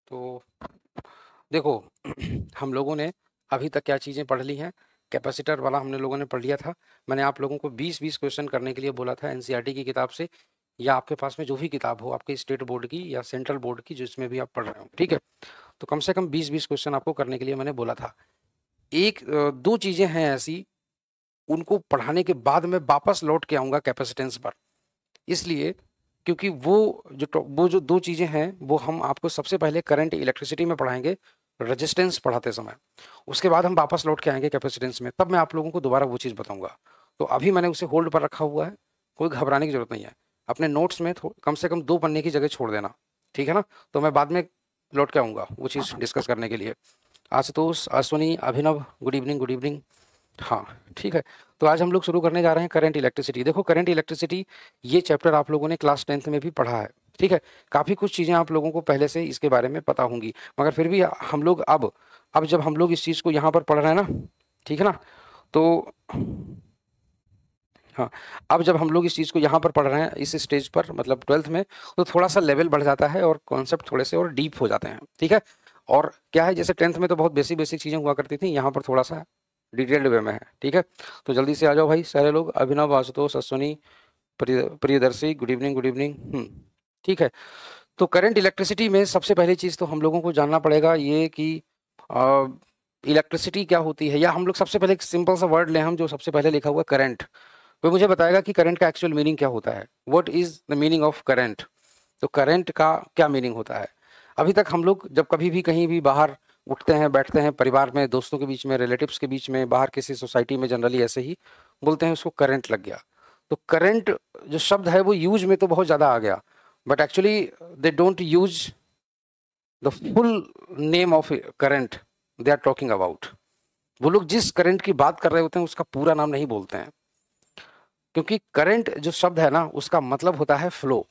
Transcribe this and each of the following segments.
तो देखो हम लोगों ने अभी तक क्या चीज़ें पढ़ ली हैं। कैपेसिटर वाला हमने लोगों ने पढ़ लिया था। मैंने आप लोगों को 20-20 क्वेश्चन करने के लिए बोला था एनसीईआरटी की किताब से, या आपके पास में जो भी किताब हो आपके स्टेट बोर्ड की या सेंट्रल बोर्ड की, जिसमें भी आप पढ़ रहे हो, ठीक है। तो कम से कम 20-20 क्वेश्चन आपको करने के लिए मैंने बोला था। दो चीज़ें हैं ऐसी, उनको पढ़ाने के बाद मैं वापस लौट के आऊँगा कैपेसिटेंस पर, इसलिए क्योंकि वो जो दो चीज़ें हैं वो हम आपको सबसे पहले करंट इलेक्ट्रिसिटी में पढ़ाएंगे, रेजिस्टेंस पढ़ाते समय। उसके बाद हम वापस लौट के आएंगे कैपेसिटेंस में, तब मैं आप लोगों को दोबारा वो चीज़ बताऊंगा। तो अभी मैंने उसे होल्ड पर रखा हुआ है, कोई घबराने की जरूरत नहीं है। अपने नोट्स में कम से कम 2 पन्ने की जगह छोड़ देना, ठीक है ना। तो मैं बाद में लौट के आऊँगा वो चीज़ डिस्कस करने के लिए। आशुतोष, अश्विनी, अभिनव, गुड इवनिंग, गुड इवनिंग। हाँ, ठीक है। तो आज हम लोग शुरू करने जा रहे हैं करंट इलेक्ट्रिसिटी। देखो करंट इलेक्ट्रिसिटी ये चैप्टर आप लोगों ने क्लास 10th में भी पढ़ा है, ठीक है। काफ़ी कुछ चीज़ें आप लोगों को पहले से इसके बारे में पता होंगी, मगर फिर भी हम लोग अब जब हम लोग इस चीज़ को यहाँ पर पढ़ रहे हैं ना, ठीक है ना, तो हाँ, अब जब हम लोग इस चीज़ को यहाँ पर पढ़ रहे हैं इस स्टेज पर, मतलब 12th में, तो थोड़ा सा लेवल बढ़ जाता है और कॉन्सेप्ट थोड़े से और डीप हो जाते हैं, ठीक है। और क्या है, जैसे 10th में तो बहुत बेसिक बेसिक चीज़ें हुआ करती थी, यहाँ पर थोड़ा सा डिटेल्ड वे में है, ठीक है। तो जल्दी से आ जाओ भाई सारे लोग, Abhinav, Ashutosh, Ashwini, Priyadarshi, good evening, good evening. ठीक है। तो करंट इलेक्ट्रिसिटी में सबसे पहली चीज़ तो हम लोगों को जानना पड़ेगा ये कि इलेक्ट्रिसिटी क्या होती है, या हम लोग सबसे पहले एक सिंपल सा वर्ड लें हम, जो सबसे पहले लिखा हुआ करंट। कोई मुझे बताएगा कि करंट का एक्चुअल मीनिंग क्या होता है, what is the meaning of current. तो करंट का क्या मीनिंग होता है। अभी तक हम लोग जब कभी भी कहीं भी बाहर उठते हैं, बैठते हैं, परिवार में, दोस्तों के बीच में, रिलेटिव्स के बीच में, बाहर किसी सोसाइटी में, जनरली ऐसे ही बोलते हैं उसको करंट लग गया। तो करंट जो शब्द है वो यूज में तो बहुत ज़्यादा आ गया, but actually they don't use the full name of current they are talking about. वो लोग जिस करंट की बात कर रहे होते हैं उसका पूरा नाम नहीं बोलते हैं, क्योंकि करंट जो शब्द है ना उसका मतलब होता है flow,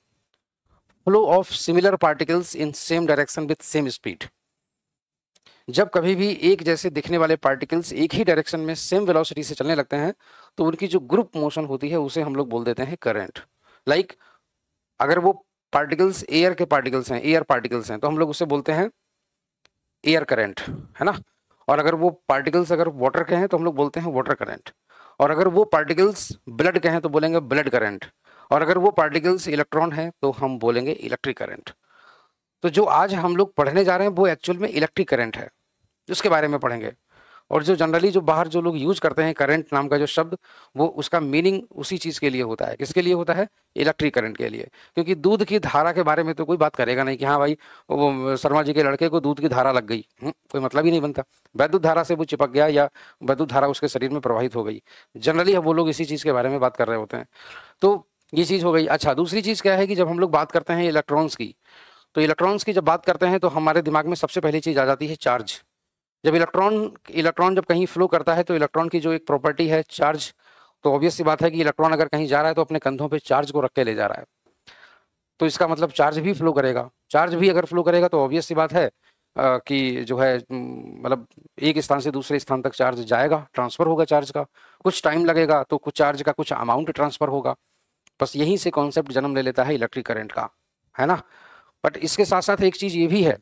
flow of similar particles in same direction with same speed. जब कभी भी एक जैसे दिखने वाले पार्टिकल्स एक ही डायरेक्शन में सेम वेलोसिटी से चलने लगते हैं, तो उनकी जो ग्रुप मोशन होती है उसे हम लोग बोल देते हैं करंट। लाइक अगर वो पार्टिकल्स एयर के पार्टिकल्स हैं, एयर पार्टिकल्स हैं, तो हम लोग उसे बोलते हैं एयर करंट, है ना। और अगर वो पार्टिकल्स अगर वाटर के हैं तो हम लोग बोलते हैं वाटर करंट। और अगर वो पार्टिकल्स ब्लड के हैं तो बोलेंगे ब्लड करंट। और अगर वो पार्टिकल्स इलेक्ट्रॉन हैं तो हम बोलेंगे इलेक्ट्रिक करंट। तो जो आज हम लोग पढ़ने जा रहे हैं वो एक्चुअल में इलेक्ट्रिक करंट है, उसके बारे में पढ़ेंगे। और जो जनरली जो बाहर जो लोग यूज करते हैं करंट नाम का जो शब्द, वो उसका मीनिंग उसी चीज के लिए होता है। किसके लिए होता है, इलेक्ट्रिक करंट के लिए। क्योंकि दूध की धारा के बारे में तो कोई बात करेगा नहीं कि हाँ भाई वो शर्मा जी के लड़के को दूध की धारा लग गई, कोई मतलब ही नहीं बनता। वैद्युत धारा से वो चिपक गया या वैद्युत धारा उसके शरीर में प्रवाहित हो गई, जनरली वो लोग इसी चीज के बारे में बात कर रहे होते हैं। तो ये चीज हो गई। अच्छा, दूसरी चीज क्या है कि जब हम लोग बात करते हैं इलेक्ट्रॉन्स की, तो इलेक्ट्रॉन्स की जब बात करते हैं तो हमारे दिमाग में सबसे पहली चीज आ जाती है चार्ज। जब इलेक्ट्रॉन इलेक्ट्रॉन जब कहीं फ्लो करता है तो इलेक्ट्रॉन की जो एक प्रॉपर्टी है चार्ज, तो ऑब्वियस सी बात है कि इलेक्ट्रॉन अगर कहीं जा रहा है तो अपने कंधों पे चार्ज को रख के ले जा रहा है, तो इसका मतलब चार्ज भी फ्लो करेगा। चार्ज भी अगर फ्लो करेगा तो ऑब्वियस सी बात है कि जो है मतलब एक स्थान से दूसरे स्थान तक चार्ज जाएगा, ट्रांसफर होगा चार्ज का। कुछ टाइम लगेगा तो कुछ चार्ज का कुछ अमाउंट ट्रांसफर होगा। बस यहीं से कॉन्सेप्ट जन्म ले लेता है इलेक्ट्रिक करंट का, है ना। बट इसके साथ साथ एक चीज ये भी है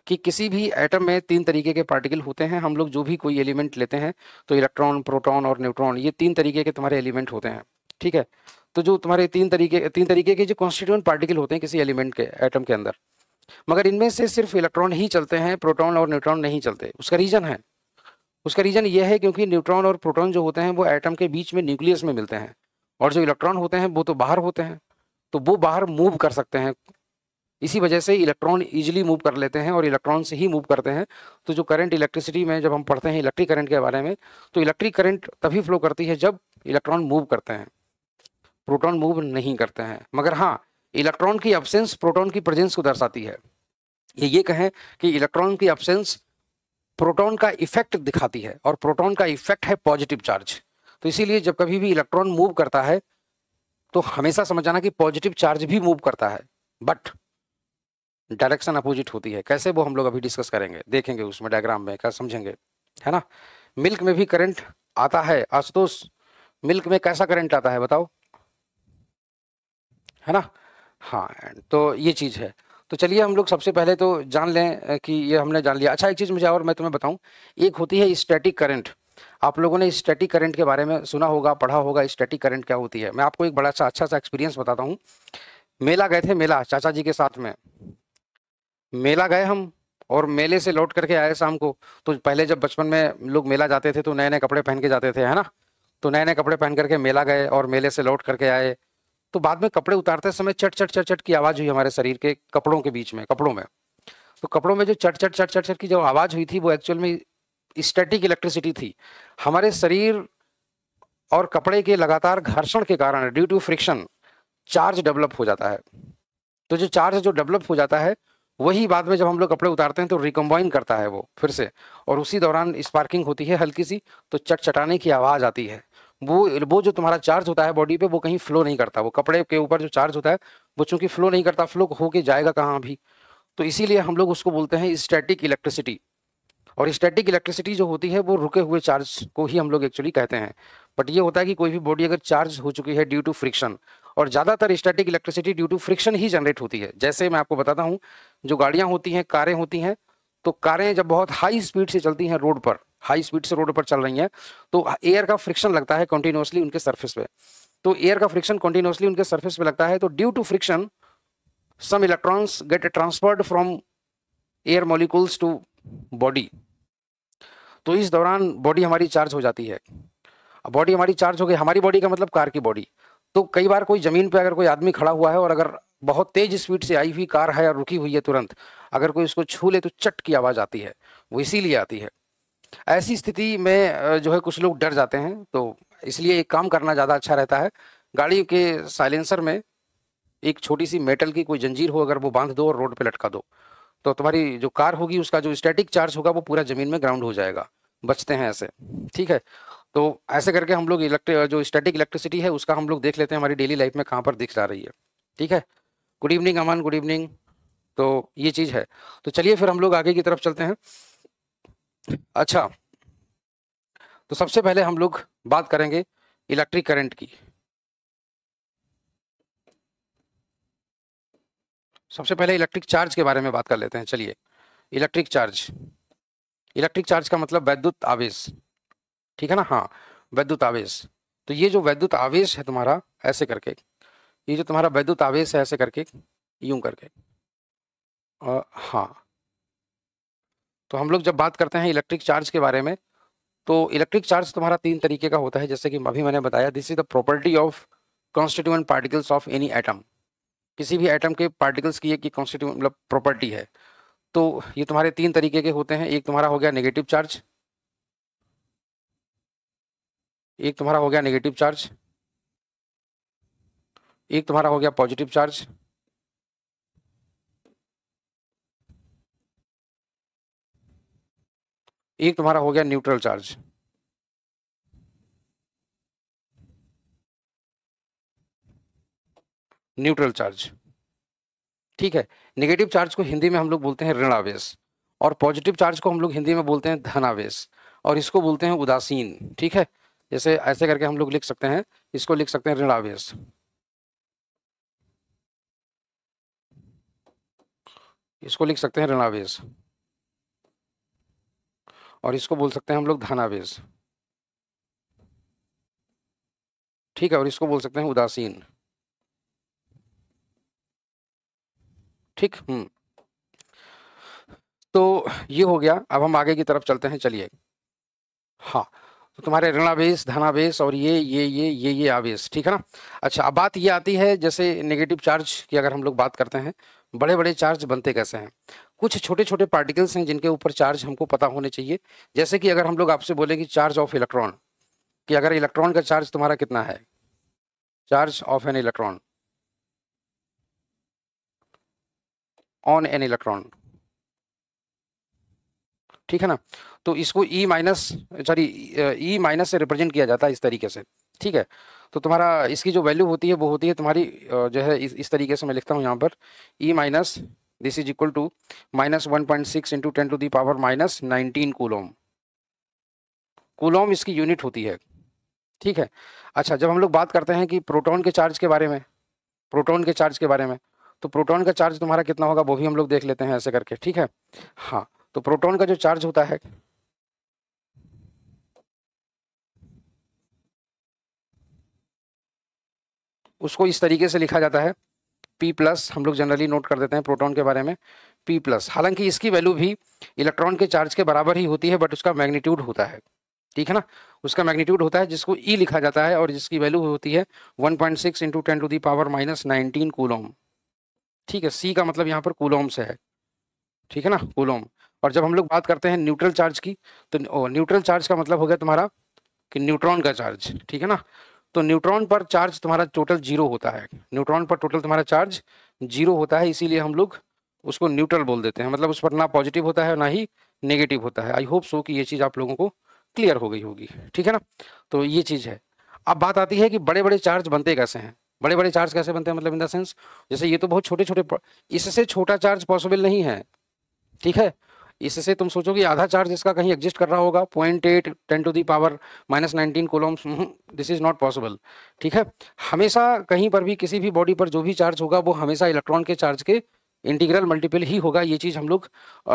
कि किसी भी एटम में 3 तरीके के पार्टिकल होते हैं। हम लोग जो भी कोई एलिमेंट लेते हैं तो इलेक्ट्रॉन, प्रोटॉन और न्यूट्रॉन, ये 3 तरीके के तुम्हारे एलिमेंट होते हैं, ठीक है। तो जो तुम्हारे 3 तरीके के जो कॉन्स्टिट्यूएंट पार्टिकल होते हैं किसी एलिमेंट के एटम के अंदर, मगर इनमें से सिर्फ इलेक्ट्रॉन ही चलते हैं, प्रोटॉन और न्यूट्रॉन नहीं चलते। उसका रीजन ये है क्योंकि न्यूट्रॉन और प्रोटॉन जो होते हैं वो एटम के बीच में न्यूक्लियस में मिलते हैं, और जो इलेक्ट्रॉन होते हैं वो तो बाहर होते हैं, तो वो बाहर मूव कर सकते हैं। इसी वजह से इलेक्ट्रॉन इजीली मूव कर लेते हैं और इलेक्ट्रॉन से ही मूव करते हैं। तो जो करंट इलेक्ट्रिसिटी में जब हम पढ़ते हैं इलेक्ट्रिक करंट के बारे में, तो इलेक्ट्रिक करंट तभी फ्लो करती है जब इलेक्ट्रॉन मूव करते हैं, प्रोटॉन मूव नहीं करते हैं। मगर हाँ, इलेक्ट्रॉन की एब्सेंस प्रोटॉन की प्रेजेंस को दर्शाती है। ये कहें कि इलेक्ट्रॉन की एब्सेंस प्रोटॉन का इफेक्ट दिखाती है, और प्रोटॉन का इफेक्ट है पॉजिटिव चार्ज। तो इसीलिए जब कभी भी इलेक्ट्रॉन मूव करता है तो हमेशा समझ जाना कि पॉजिटिव चार्ज भी मूव करता है, बट डायरेक्शन अपोजिट होती है। कैसे, वो हम लोग अभी डिस्कस करेंगे, देखेंगे उसमें डायग्राम में क्या समझेंगे, है ना। मिल्क में भी करंट आता है। आशुतोष, मिल्क में कैसा करंट आता है बताओ, है ना। हाँ, तो ये चीज है। तो चलिए हम लोग सबसे पहले तो जान लें कि ये हमने जान लिया। अच्छा, एक चीज़ मुझे और मैं तुम्हें बताऊं, एक होती है स्टैटिक करंट। आप लोगों ने स्टैटिक करंट के बारे में सुना होगा, पढ़ा होगा, स्टैटिक करंट क्या होती है। मैं आपको एक बड़ा सा अच्छा सा एक्सपीरियंस बताता हूँ। मेला गए थे, मेला चाचा जी के साथ में मेला गए हम, और मेले से लौट करके आए शाम को। तो पहले जब बचपन में लोग मेला जाते थे तो नए नए कपड़े पहन के जाते थे, है ना। तो नए नए कपड़े पहन करके मेला गए और मेले से लौट करके आए। तो बाद में कपड़े उतारते समय चट चट चट चट की आवाज हुई हमारे शरीर के कपड़ों के बीच में, कपड़ों में। तो कपड़ों में जो चट चट चट चट चट की जो आवाज हुई थी वो एक्चुअल में स्टैटिक इलेक्ट्रिसिटी थी। हमारे शरीर और कपड़े के लगातार घर्षण के कारण, due to friction, charge develop हो जाता है। तो जो चार्ज जो डेवलप हो जाता है वही बाद में जब हम लोग कपड़े उतारते हैं तो रिकम्बाइन करता है वो फिर से, और उसी दौरान स्पार्किंग होती है हल्की सी, तो चटचटाने की आवाज आती है। वो जो तुम्हारा चार्ज होता है बॉडी पे वो कहीं फ्लो नहीं करता, वो कपड़े के ऊपर जो चार्ज होता है वो चूंकि फ्लो नहीं करता, फ्लो होके जाएगा कहाँ भी। तो इसीलिए हम लोग उसको बोलते हैं स्टैटिक इलेक्ट्रिसिटी। और स्टैटिक इलेक्ट्रिसिटी जो होती है वो रुके हुए चार्ज को ही हम लोग एक्चुअली कहते हैं। बट ये होता है कि कोई भी बॉडी अगर चार्ज हो चुकी है ड्यू टू फ्रिक्शन, और ज़्यादातर static electricity due to friction ही जनरेट होती है। जैसे मैं आपको बताता हूँ, जो गाड़ियाँ होती हैं, कारें होती हैं, तो कारें जब बहुत हाई स्पीड से चलती हैं रोड पर, हाई स्पीड से रोड पर चल रही हैं, तो एयर का फ्रिक्शन लगता है कंटिन्यूसली उनके सरफेस पे। तो एयर का फ्रिक्शन कंटिन्यूसली उनके सरफेस पे लगता है, तो due to friction some electrons get transferred from air molecules to body. तो इस दौरान बॉडी हमारी चार्ज हो जाती है। अब बॉडी हमारी चार्ज हो गई, हमारी बॉडी का मतलब कार की बॉडी। तो कई बार कोई जमीन पे अगर कोई आदमी खड़ा हुआ है और अगर बहुत तेज स्पीड से आई हुई कार है और रुकी हुई है तुरंत, अगर कोई उसको छू ले तो चट की आवाज आती है, वो इसीलिए आती है। ऐसी स्थिति में जो है कुछ लोग डर जाते हैं, तो इसलिए एक काम करना ज़्यादा अच्छा रहता है। गाड़ी के साइलेंसर में एक छोटी सी मेटल की कोई जंजीर हो, अगर वो बांध दो और रोड पे लटका दो, तो तुम्हारी जो कार होगी उसका जो स्टैटिक चार्ज होगा वो पूरा जमीन में ग्राउंड हो जाएगा। बचते हैं ऐसे, ठीक है। तो ऐसे करके हम लोग जो स्टैटिक इलेक्ट्रिसिटी है उसका हम लोग देख लेते हैं हमारी डेली लाइफ में कहाँ पर दिख जा रही है, ठीक है। गुड इवनिंग अमन, गुड इवनिंग। तो ये चीज़ है। तो चलिए फिर हम लोग आगे की तरफ चलते हैं। अच्छा, तो सबसे पहले हम लोग बात करेंगे इलेक्ट्रिक करंट की। सबसे पहले इलेक्ट्रिक चार्ज के बारे में बात कर लेते हैं। चलिए, इलेक्ट्रिक चार्ज, इलेक्ट्रिक चार्ज का मतलब वैद्युत आवेश, ठीक है ना। हाँ, वैद्युत आवेश। तो ये जो वैद्युत आवेश है तुम्हारा, ऐसे करके, ये जो तुम्हारा वैद्युत आवेश है ऐसे करके, यूं करके, हाँ। तो हम लोग जब बात करते हैं इलेक्ट्रिक चार्ज के बारे में, तो इलेक्ट्रिक चार्ज तुम्हारा तीन तरीके का होता है, जैसे कि अभी मैंने बताया, this is the property of constituent particles of any atom. किसी भी एटम के पार्टिकल्स की एक कॉन्स्टिट्यूएंट मतलब प्रॉपर्टी है। तो ये तुम्हारे तीन तरीके के होते हैं। एक तुम्हारा हो गया नेगेटिव चार्ज, एक तुम्हारा हो गया नेगेटिव चार्ज, एक तुम्हारा हो गया पॉजिटिव चार्ज, एक तुम्हारा हो गया न्यूट्रल चार्ज। न्यूट्रल चार्ज, ठीक है। नेगेटिव चार्ज को हिंदी में हम लोग बोलते हैं ऋण आवेश, और पॉजिटिव चार्ज को हम लोग हिंदी में बोलते हैं धन आवेश, और इसको बोलते हैं उदासीन, ठीक है। जैसे ऐसे करके हम लोग लिख सकते हैं, इसको लिख सकते हैं ऋण आवेश, इसको लिख सकते हैं ऋण आवेश, और इसको बोल सकते हैं हम लोग धन आवेश, ठीक है। और इसको बोल सकते हैं उदासीन, ठीक। तो ये हो गया। अब हम आगे की तरफ चलते हैं, चलिए। हाँ, तो तुम्हारे ऋणावेश, धनावेश और ये आवेश, ठीक है ना। अच्छा, अब बात ये आती है, जैसे नेगेटिव चार्ज की अगर हम लोग बात करते हैं, बड़े बड़े चार्ज बनते कैसे हैं। कुछ छोटे छोटे पार्टिकल्स हैं जिनके ऊपर चार्ज हमको पता होने चाहिए। जैसे कि अगर हम लोग आपसे बोले कि चार्ज ऑफ इलेक्ट्रॉन, कि अगर इलेक्ट्रॉन का चार्ज तुम्हारा कितना है, charge of an electron on an electron, ठीक है ना। तो इसको E minus, sorry, E minus से रिप्रेजेंट किया जाता है इस तरीके से, ठीक है। तो तुम्हारा इसकी जो वैल्यू होती है वो होती है तुम्हारी जो है इस तरीके से मैं लिखता हूँ यहाँ पर, e minus, this is equal to -1.6 into 10⁻⁻19 coulomb. Coulomb इसकी यूनिट होती है, ठीक है। अच्छा, जब हम लोग बात करते हैं कि प्रोटॉन के चार्ज के बारे में, प्रोटॉन के चार्ज के बारे में, तो प्रोटॉन का चार्ज तुम्हारा कितना होगा वो भी हम लोग देख लेते हैं ऐसे करके, ठीक है। हाँ, तो प्रोटॉन का जो चार्ज होता है उसको इस तरीके से लिखा जाता है P प्लस, हम लोग जनरली नोट कर देते हैं प्रोटॉन के बारे में P प्लस। हालांकि इसकी वैल्यू भी इलेक्ट्रॉन के चार्ज के बराबर ही होती है, बट उसका मैग्नीट्यूड होता है, ठीक है ना, उसका मैग्नीट्यूड होता है जिसको E लिखा जाता है, और जिसकी वैल्यू होती है 1.6 इंटू 10⁻⁻19 कूलोम, ठीक है। C का मतलब यहाँ पर कूलोम से है, ठीक है ना, कूलोम। और जब हम लोग बात करते हैं न्यूट्रल चार्ज की, तो न्यूट्रल चार्ज का मतलब हो गया तुम्हारा कि न्यूट्रॉन का चार्ज, ठीक है ना। तो न्यूट्रॉन पर चार्ज तुम्हारा टोटल जीरो होता है, न्यूट्रॉन पर टोटल तुम्हारा चार्ज जीरो होता है, इसीलिए हम लोग उसको न्यूट्रल बोल देते हैं, मतलब उस पर ना पॉजिटिव होता है ना ही नेगेटिव होता है। आई होप सो कि ये चीज़ आप लोगों को क्लियर हो गई होगी, ठीक है ना। तो ये चीज़ है। अब बात आती है कि बड़े बड़े चार्ज बनते कैसे हैं, बड़े बड़े चार्ज कैसे बनते हैं, मतलब इन द सेंस जैसे ये तो बहुत छोटे छोटे, इससे छोटा चार्ज पॉसिबल नहीं है, ठीक है। इससे तुम सोचो कि आधा चार्ज इसका कहीं एग्जिस्ट कर रहा होगा 0.8 10⁻⁻19 कूलोम्स, दिस इज नॉट पॉसिबल, ठीक है। हमेशा कहीं पर भी किसी भी बॉडी पर जो भी चार्ज होगा वो हमेशा इलेक्ट्रॉन के चार्ज के इंटीग्रल मल्टीपल ही होगा। ये चीज़ हम लोग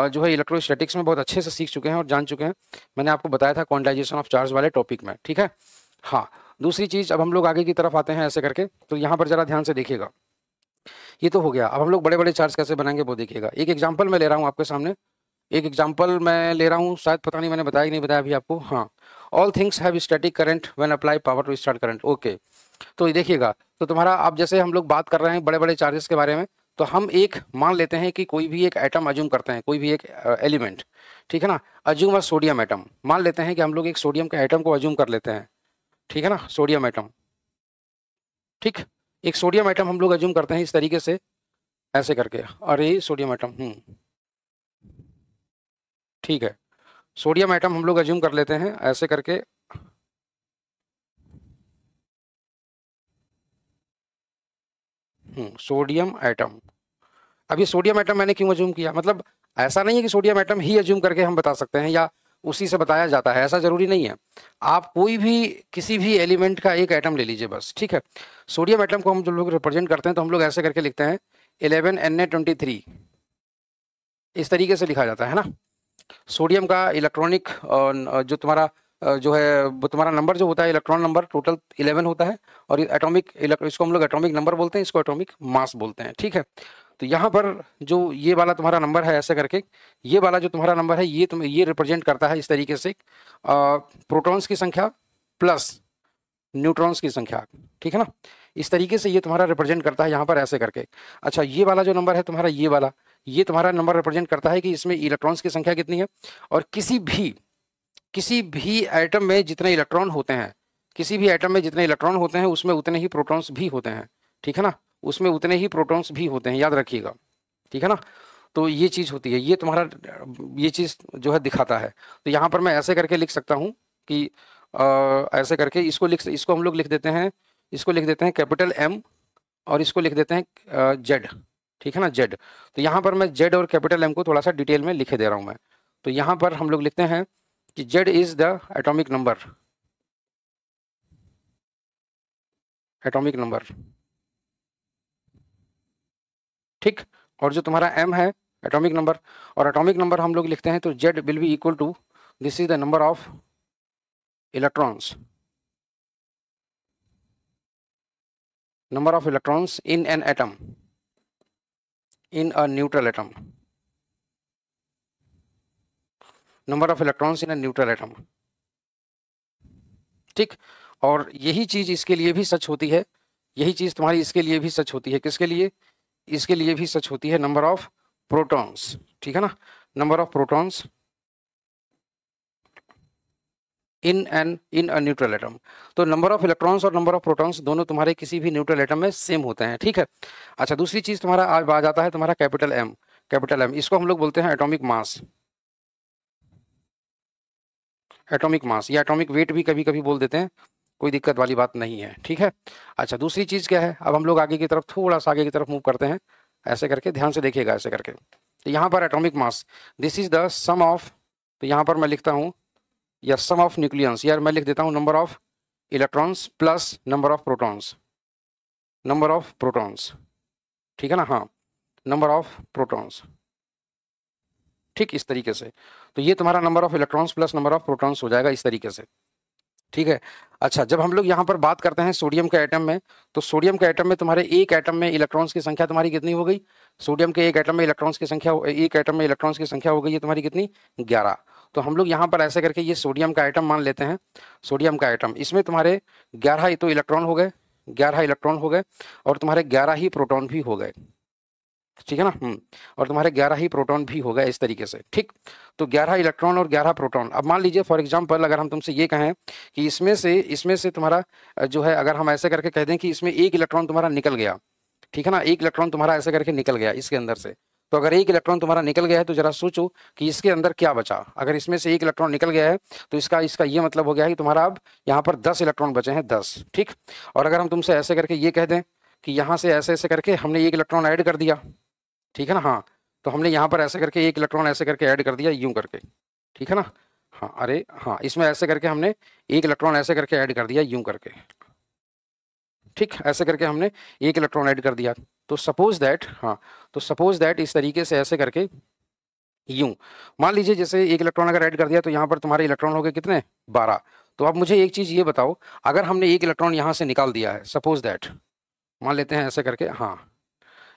जो है इलेक्ट्रोस्टैटिक्स में बहुत अच्छे से सीख चुके हैं और जान चुके हैं, मैंने आपको बताया था क्वांटाइजेशन ऑफ चार्ज वाले टॉपिक में, ठीक है। हाँ, दूसरी चीज़, अब हम लोग आगे की तरफ आते हैं ऐसे करके, तो यहाँ पर जरा ध्यान से देखिएगा। ये तो हो गया, अब हम लोग बड़े बड़े चार्ज कैसे बनाएंगे वो देखिएगा। एक एग्जाम्पल मैं ले रहा हूँ आपके सामने, एक एग्जाम्पल मैं ले रहा हूँ, शायद पता नहीं मैंने बताया कि नहीं बताया अभी आपको। हाँ, all things have static current when apply power to start current, okay. तो ये देखिएगा, तो तुम्हारा अब जैसे हम लोग बात कर रहे हैं बड़े बड़े चार्जेस के बारे में, तो हम एक मान लेते हैं कि कोई भी एक एटम अज्यूम करते हैं, कोई भी एक एलिमेंट, ठीक है ना। अज्यूम अ सोडियम एटम, मान लेते हैं कि हम लोग एक सोडियम के एटम को अज्यूम कर लेते हैं, ठीक है ना, सोडियम एटम, ठीक। एक सोडियम एटम हम लोग अज्यूम करते हैं इस तरीके से, ऐसे करके, अरे सोडियम एटम, ठीक है, सोडियम एटम हम लोग अज्यूम कर लेते हैं ऐसे करके, सोडियम एटम। अब ये सोडियम एटम मैंने क्यों अज्यूम किया, मतलब ऐसा नहीं है कि सोडियम एटम ही अज्यूम करके हम बता सकते हैं या उसी से बताया जाता है, ऐसा जरूरी नहीं है। आप कोई भी किसी भी एलिमेंट का एक एटम ले लीजिए बस, ठीक है। सोडियम एटम को हम जो लोग रिप्रेजेंट करते हैं तो हम लोग ऐसे करके लिखते हैं 11Na23, इस तरीके से लिखा जाता है ना। सोडियम का इलेक्ट्रॉनिक जो तुम्हारा जो है वो तुम्हारा नंबर जो होता है, इलेक्ट्रॉन नंबर टोटल 11 होता है, और एटॉमिक, इसको हम लोग एटॉमिक नंबर बोलते हैं, इसको एटॉमिक मास बोलते हैं, ठीक है। तो यहाँ पर जो ये वाला तुम्हारा नंबर है ऐसे करके, ये वाला जो तुम्हारा नंबर है ये रिप्रेजेंट करता है इस तरीके से प्रोटॉन्स की संख्या प्लस न्यूट्रॉन्स की संख्या, ठीक है ना। इस तरीके से ये तुम्हारा रिप्रेजेंट करता है यहाँ पर ऐसे करके। अच्छा, ये वाला जो नंबर है तुम्हारा, ये वाला, ये तुम्हारा नंबर रिप्रेजेंट करता है कि इसमें इलेक्ट्रॉन्स की संख्या कितनी है, और किसी भी एटम में जितने इलेक्ट्रॉन होते हैं, किसी भी एटम में जितने इलेक्ट्रॉन होते हैं उसमें उतने ही प्रोटॉन्स भी होते हैं, ठीक है ना, उसमें उतने ही प्रोटॉन्स भी होते हैं, याद रखिएगा, ठीक है ना। तो ये चीज़ होती है, ये तुम्हारा ये चीज़ जो है दिखाता है। तो यहाँ पर मैं ऐसे करके लिख सकता हूँ कि ऐसे करके इसको हम लोग लिख देते हैं, इसको लिख देते हैं कैपिटल M, और इसको लिख देते हैं Z, ठीक है ना, Z। तो यहाँ पर मैं Z और कैपिटल M को थोड़ा सा डिटेल में लिखे दे रहा हूँ मैं। तो यहाँ पर हम लोग लिखते हैं कि Z is the atomic number, atomic number, ठीक। और जो तुम्हारा M है एटॉमिक नंबर, और एटॉमिक नंबर हम लोग लिखते हैं तो Z will be equal to, this is the number of electrons, number of electrons in an atom, in a neutral atom, number of electrons in a neutral atom, ठीक। और यही चीज इसके लिए भी सच होती है, यही चीज तुम्हारी इसके लिए भी सच होती है, किसके लिए, इसके लिए भी सच होती है, नंबर ऑफ प्रोटॉन्स, ठीक है ना, number of protons in a neutral atom. तो नंबर ऑफ इलेक्ट्रॉन्स और नंबर ऑफ प्रोटॉन्स दोनों तुम्हारे किसी भी न्यूट्रल एटम में सेम होते हैं, ठीक है। अच्छा, दूसरी चीज तुम्हारा आ जाता है तुम्हारा कैपिटल M, कैपिटल M, इसको हम लोग बोलते हैं एटॉमिक मास, एटॉमिक मास या एटॉमिक वेट भी कभी कभी बोल देते हैं, कोई दिक्कत वाली बात नहीं है, ठीक है। अच्छा, दूसरी चीज क्या है, अब हम लोग आगे की तरफ, थोड़ा सा आगे की तरफ मूव करते हैं ऐसे करके, ध्यान से देखिएगा ऐसे करके। तो यहाँ पर atomic mass, this is the sum of, तो यहाँ पर मैं लिखता हूँ या सम ऑफ न्यूक्लियंस, यार मैं लिख देता हूँ number of electrons plus number of protons, number of protons, ठीक है ना। हाँ, नंबर ऑफ प्रोटॉन्स, ठीक इस तरीके से। तो ये तुम्हारा number of electrons plus number of protons हो जाएगा इस तरीके से, ठीक है। अच्छा, जब हम लोग यहाँ पर बात करते हैं सोडियम के एटम में, तो सोडियम के एटम में तुम्हारे एक एटम में इलेक्ट्रॉन्स की संख्या तुम्हारी कितनी हो गई? सोडियम के एक एटम में इलेक्ट्रॉन्स की संख्या, एक एटम में इलेक्ट्रॉन्स की संख्या हो गई है तुम्हारी कितनी? 11। तो हम लोग यहाँ पर ऐसे करके ये सोडियम का एटम मान लेते हैं, सोडियम का एटम, इसमें तुम्हारे 11 तो इलेक्ट्रॉन हो गए, 11 इलेक्ट्रॉन हो गए, और तुम्हारे 11 ही प्रोटॉन भी हो गए, ठीक है ना। और तुम्हारे 11 ही प्रोटॉन भी हो गए इस तरीके से, ठीक। तो 11 इलेक्ट्रॉन और 11 प्रोटॉन। अब मान लीजिए फॉर एग्जांपल अगर हम तुमसे ये कहें कि इसमें से तुम्हारा जो है, अगर हम ऐसे करके कह दें कि इसमें एक इलेक्ट्रॉन तुम्हारा निकल गया, ठीक है ना, एक इलेक्ट्रॉन तुम्हारा ऐसे करके निकल गया इसके अंदर से, तो अगर एक इलेक्ट्रॉन तुम्हारा निकल गया है तो जरा सोचो कि इसके अंदर क्या बचा। अगर इसमें से एक इलेक्ट्रॉन निकल गया है तो इसका ये मतलब हो गया है कि तुम्हारा अब यहाँ पर 10 इलेक्ट्रॉन बचे हैं, 10, ठीक। और अगर हम तुमसे ऐसे करके ये कह दें कि यहाँ से ऐसे ऐसे करके हमने एक इलेक्ट्रॉन ऐड कर दिया, ठीक है ना, हाँ, तो हमने यहाँ पर ऐसे करके एक इलेक्ट्रॉन ऐसे करके ऐड कर दिया यूं करके, ठीक है ना, हाँ, अरे हाँ, इसमें ऐसे करके हमने एक इलेक्ट्रॉन ऐसे करके ऐड कर दिया यूं करके, ठीक, ऐसे करके हमने एक इलेक्ट्रॉन ऐड कर दिया। तो सपोज दैट, हाँ, तो सपोज दैट इस तरीके से ऐसे करके यूं मान लीजिए, जैसे एक इलेक्ट्रॉन अगर ऐड कर दिया तो यहाँ पर तुम्हारे इलेक्ट्रॉन हो गए कितने? 12। तो अब मुझे एक चीज ये बताओ, अगर हमने एक इलेक्ट्रॉन यहाँ से निकाल दिया है, सपोज दैट मान लेते हैं ऐसे करके, हाँ,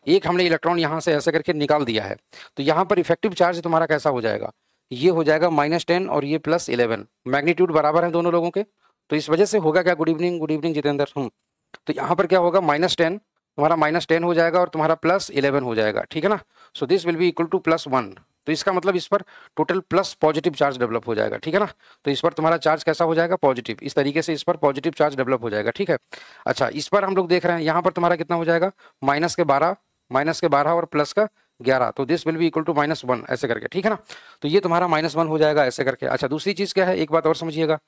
एक हमने इलेक्ट्रॉन यहाँ से ऐसे करके निकाल दिया है, तो यहाँ पर इफेक्टिव चार्ज तुम्हारा कैसा हो जाएगा? ये हो जाएगा -10 और ये +11, मैग्नीट्यूड बराबर है दोनों लोगों के, तो इस वजह से होगा क्या? Good evening Jitendra. तो यहाँ पर क्या होगा? -10 तुम्हारा -10 हो जाएगा और तुम्हारा +11 हो जाएगा, ठीक है ना। So this will be equal to +1। तो इसका मतलब इस पर total plus positive charge develop हो जाएगा, ठीक है ना। तो इस पर तुम्हारा चार्ज कैसा हो जाएगा? पॉजिटिव, इस तरीके से इस पर पॉजिटिव चार्ज डेवलप हो जाएगा, ठीक है। अच्छा, इस पर हम लोग देख रहे हैं यहाँ पर तुम्हारा कितना हो जाएगा? -12 और +11, तो this will be equal to -1 ऐसे करके, ठीक है ना। तो ये तुम्हारा -1 हो जाएगा ऐसे करके। अच्छा, दूसरी चीज क्या है, एक बात और समझिएगा,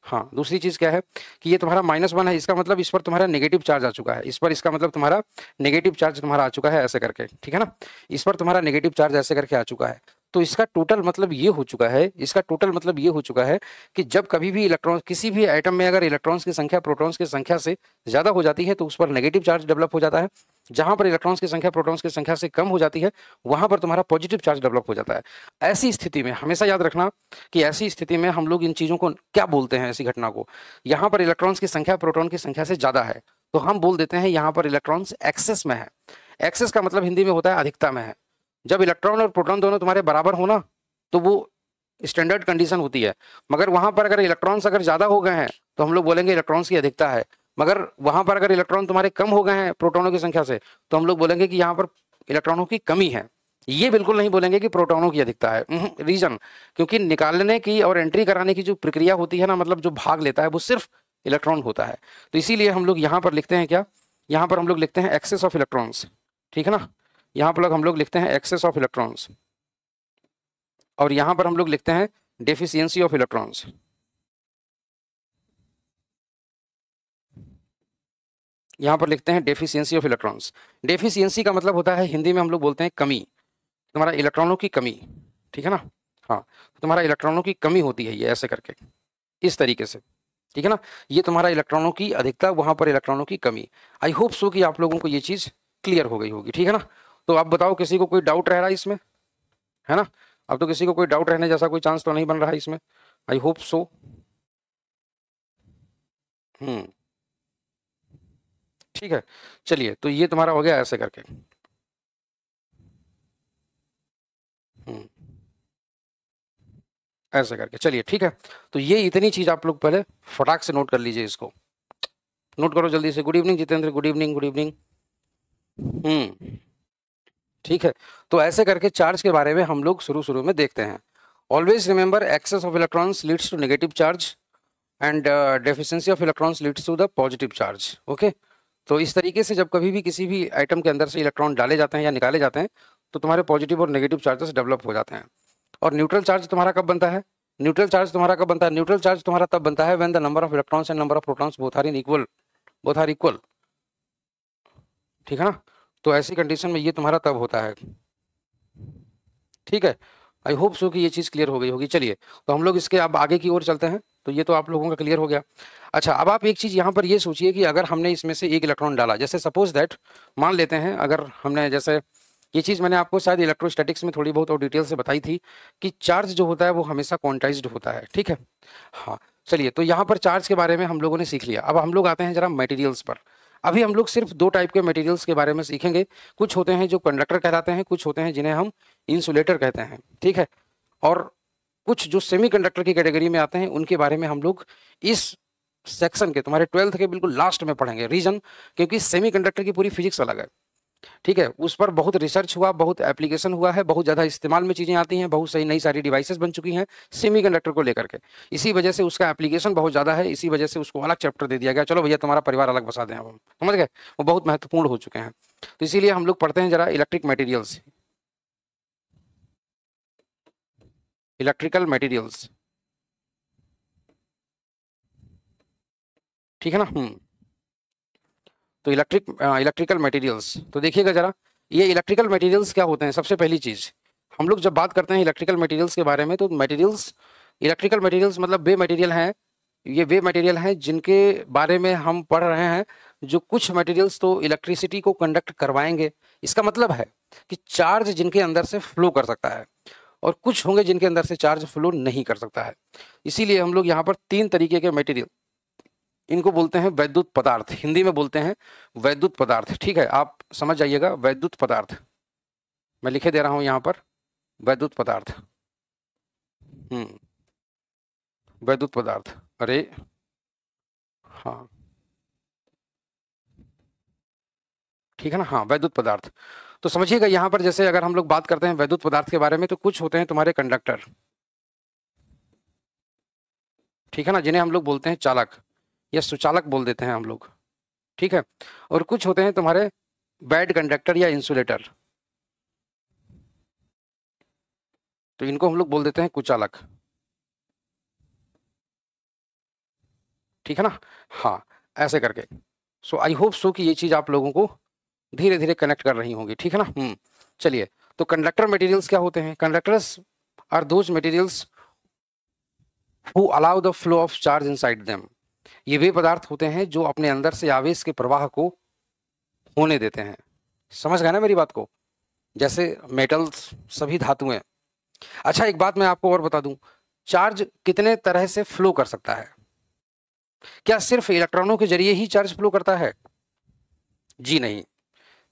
हाँ, दूसरी चीज क्या है कि ये तुम्हारा -1 है, इसका मतलब इस पर तुम्हारा नेगेटिव चार्ज आ चुका है, इस पर इसका मतलब तुम्हारा नेगेटिव चार्ज तुम्हारा आ चुका है ऐसे करके, ठीक है ना। इस पर तुम्हारा नेगेटिव चार्ज ऐसे करके आ चुका है। तो इसका टोटल मतलब ये हो चुका है, इसका टोटल मतलब ये हो चुका है कि जब कभी भी इलेक्ट्रॉन, किसी भी एटम में अगर इलेक्ट्रॉन्स की संख्या प्रोटॉन्स की संख्या से ज्यादा हो जाती है तो उस पर नेगेटिव चार्ज डेवलप हो जाता है। जहां पर इलेक्ट्रॉन्स की संख्या प्रोटॉन्स की संख्या से कम हो जाती है वहां पर तुम्हारा पॉजिटिव चार्ज डेवलप हो जाता है। ऐसी स्थिति में हमेशा याद रखना कि ऐसी स्थिति में हम लोग इन चीजों को क्या बोलते हैं, ऐसी घटना को, यहाँ पर इलेक्ट्रॉन्स की संख्या प्रोटॉन की संख्या से ज्यादा है तो हम बोल देते हैं यहाँ पर इलेक्ट्रॉन्स एक्सेस में है। एक्सेस का मतलब हिंदी में होता है अधिकता में है। जब इलेक्ट्रॉन और प्रोटॉन दोनों तुम्हारे बराबर होना तो वो स्टैंडर्ड कंडीशन होती है, मगर वहां पर अगर इलेक्ट्रॉन्स अगर ज्यादा हो गए हैं तो हम लोग बोलेंगे इलेक्ट्रॉन्स की अधिकता है, मगर वहां पर अगर इलेक्ट्रॉन तुम्हारे कम हो गए हैं प्रोटॉनों की संख्या से तो हम लोग बोलेंगे कि यहाँ पर इलेक्ट्रॉनों की कमी है। ये बिल्कुल नहीं बोलेंगे कि प्रोटॉनों की अधिकता है। रीजन, क्योंकि निकालने की और एंट्री कराने की जो प्रक्रिया होती है ना, मतलब जो भाग लेता है वो सिर्फ इलेक्ट्रॉन होता है। तो इसीलिए हम लोग यहाँ पर लिखते हैं क्या, यहाँ पर हम लोग लिखते हैं एक्सेस ऑफ इलेक्ट्रॉन्स, ठीक है ना। यहाँ पर हम लोग लिखते हैं एक्सेस ऑफ इलेक्ट्रॉन्स और यहाँ पर हम लोग लिखते हैं डेफिशिएंसी ऑफ इलेक्ट्रॉन्स। यहाँ पर लिखते हैं डेफिशिएंसी ऑफ इलेक्ट्रॉन्स। डेफिशिएंसी का मतलब होता है हिंदी में हम लोग बोलते हैं कमी, तुम्हारा इलेक्ट्रॉनों की कमी, ठीक है ना। हाँ, तो तुम्हारा इलेक्ट्रॉनों की कमी होती है ये ऐसे करके, इस तरीके से, ठीक है ना। ये तुम्हारा इलेक्ट्रॉनों की अधिकता, वहां पर इलेक्ट्रॉनों की कमी। आई होप सो कि आप लोगों को ये चीज क्लियर हो गई होगी, ठीक है ना। तो आप बताओ, किसी को कोई डाउट रह रहा है इसमें, है ना। अब तो किसी को कोई डाउट रहने जैसा कोई चांस तो नहीं बन रहा है इसमें, आई होप सो। ठीक है, चलिए, तो ये तुम्हारा हो गया ऐसे करके। ऐसे करके, चलिए, ठीक है। तो ये इतनी चीज आप लोग पहले फटाक से नोट कर लीजिए, इसको नोट करो जल्दी से। Good evening Jitendra, good evening, good evening. ठीक है, तो ऐसे करके चार्ज के बारे में हम लोग शुरू में देखते हैं। Always remember, excess of electrons leads to negative charge and deficiency of electrons leads to the positive charge. Okay, तो इस तरीके से जब कभी भी किसी भी आइटम के अंदर से इलेक्ट्रॉन डाले जाते हैं या निकाले जाते हैं तो तुम्हारे पॉजिटिव और नेगेटिव चार्जेस डेवलप हो जाते हैं। और न्यूट्रल चार्ज तुम्हारा कब बनता है? न्यूट्रल चार्ज तुम्हारा कब बनता है? न्यूट्रल चार्ज तुम्हारा तब बनता है when the number of electrons and number of protons both are equal, ठीक है ना। तो ऐसी कंडीशन में ये तुम्हारा तब होता है, ठीक है। आई होप सो कि ये चीज क्लियर हो गई होगी। चलिए, तो हम लोग इसके अब आगे की ओर चलते हैं। तो ये तो आप लोगों का क्लियर हो गया। अच्छा, अब आप एक चीज यहाँ पर ये सोचिए कि अगर हमने इसमें से एक इलेक्ट्रॉन डाला, जैसे सपोज दैट मान लेते हैं, अगर हमने जैसे ये चीज़ मैंने आपको शायद इलेक्ट्रोस्टैटिक्स में थोड़ी बहुत और डिटेल से बताई थी कि चार्ज जो होता है वो हमेशा क्वांटाइज्ड होता है, ठीक है। हाँ चलिए, तो यहाँ पर चार्ज के बारे में हम लोगों ने सीख लिया। अब हम लोग आते हैं जरा मटेरियल्स पर। अभी हम लोग सिर्फ दो टाइप के मटेरियल्स के बारे में सीखेंगे। कुछ होते हैं जो कंडक्टर कहलाते हैं, कुछ होते हैं जिन्हें हम इंसुलेटर कहते हैं, ठीक है। और कुछ जो सेमीकंडक्टर की कैटेगरी में आते हैं उनके बारे में हम लोग इस सेक्शन के, तुम्हारे 12th के बिल्कुल लास्ट में पढ़ेंगे। रीजन, क्योंकि सेमीकंडक्टर की पूरी फिजिक्स अलग है, ठीक है। उस पर बहुत रिसर्च हुआ, बहुत एप्लीकेशन हुआ है, बहुत ज़्यादा इस्तेमाल में चीज़ें आती हैं, बहुत सही नई सारी डिवाइसेस बन चुकी हैं सेमीकंडक्टर को लेकर के। इसी वजह से उसका एप्लीकेशन बहुत ज़्यादा है, इसी वजह से उसको अलग चैप्टर दे दिया गया। चलो भैया तुम्हारा परिवार अलग बसा दें, अब हम समझ गए, वो बहुत महत्वपूर्ण हो चुके हैं। तो इसीलिए हम लोग पढ़ते हैं जरा इलेक्ट्रिक मटेरियल्स, इलेक्ट्रिकल मटेरियल्स, ठीक है ना। तो इलेक्ट्रिकल मटेरियल्स, तो देखिएगा जरा, ये इलेक्ट्रिकल मटेरियल्स क्या होते हैं। सबसे पहली चीज़, हम लोग जब बात करते हैं इलेक्ट्रिकल मटेरियल्स के बारे में, तो मटेरियल्स, इलेक्ट्रिकल मटेरियल्स मतलब वे मटेरियल हैं, ये वे मटेरियल हैं जिनके बारे में हम पढ़ रहे हैं, जो कुछ मटेरियल्स तो इलेक्ट्रिसिटी को कंडक्ट करवाएंगे। इसका मतलब है कि चार्ज जिनके अंदर से फ्लो कर सकता है, और कुछ होंगे जिनके अंदर से चार्ज फ्लो नहीं कर सकता है। इसीलिए हम लोग यहाँ पर तीन तरीके के मटेरियल, इनको बोलते हैं वैद्युत पदार्थ, हिंदी में बोलते हैं वैद्युत पदार्थ, ठीक है। आप समझ जाइएगा, वैद्युत पदार्थ मैं लिखे दे रहा हूं यहां पर, वैद्युत पदार्थ। वैद्युत पदार्थ, अरे हाँ ठीक है ना, हाँ वैद्युत पदार्थ। तो समझिएगा यहाँ पर, जैसे अगर हम लोग बात करते हैं वैद्युत पदार्थ के बारे में, तो कुछ होते हैं तुम्हारे कंडक्टर, ठीक है ना, जिन्हें हम लोग बोलते हैं चालक या सुचालक बोल देते हैं हम लोग, ठीक है। और कुछ होते हैं तुम्हारे बैड कंडक्टर या इंसुलेटर, तो इनको हम लोग बोल देते हैं कुचालक, ठीक है ना। हाँ ऐसे करके। सो आई होप सो कि ये चीज आप लोगों को धीरे धीरे कनेक्ट कर रही होंगी, ठीक है ना। चलिए, तो कंडक्टर मटेरियल्स क्या होते हैं। Conductors are those materials who allow the flow of charge inside them. ये वे पदार्थ होते हैं जो अपने अंदर से आवेश के प्रवाह को होने देते हैं। समझ गए ना मेरी बात को। जैसे मेटल्स, सभी धातुएं। अच्छा एक बात मैं आपको और बता दूं, चार्ज कितने तरह से फ्लो कर सकता है। क्या सिर्फ इलेक्ट्रॉनों के जरिए ही चार्ज फ्लो करता है? जी नहीं,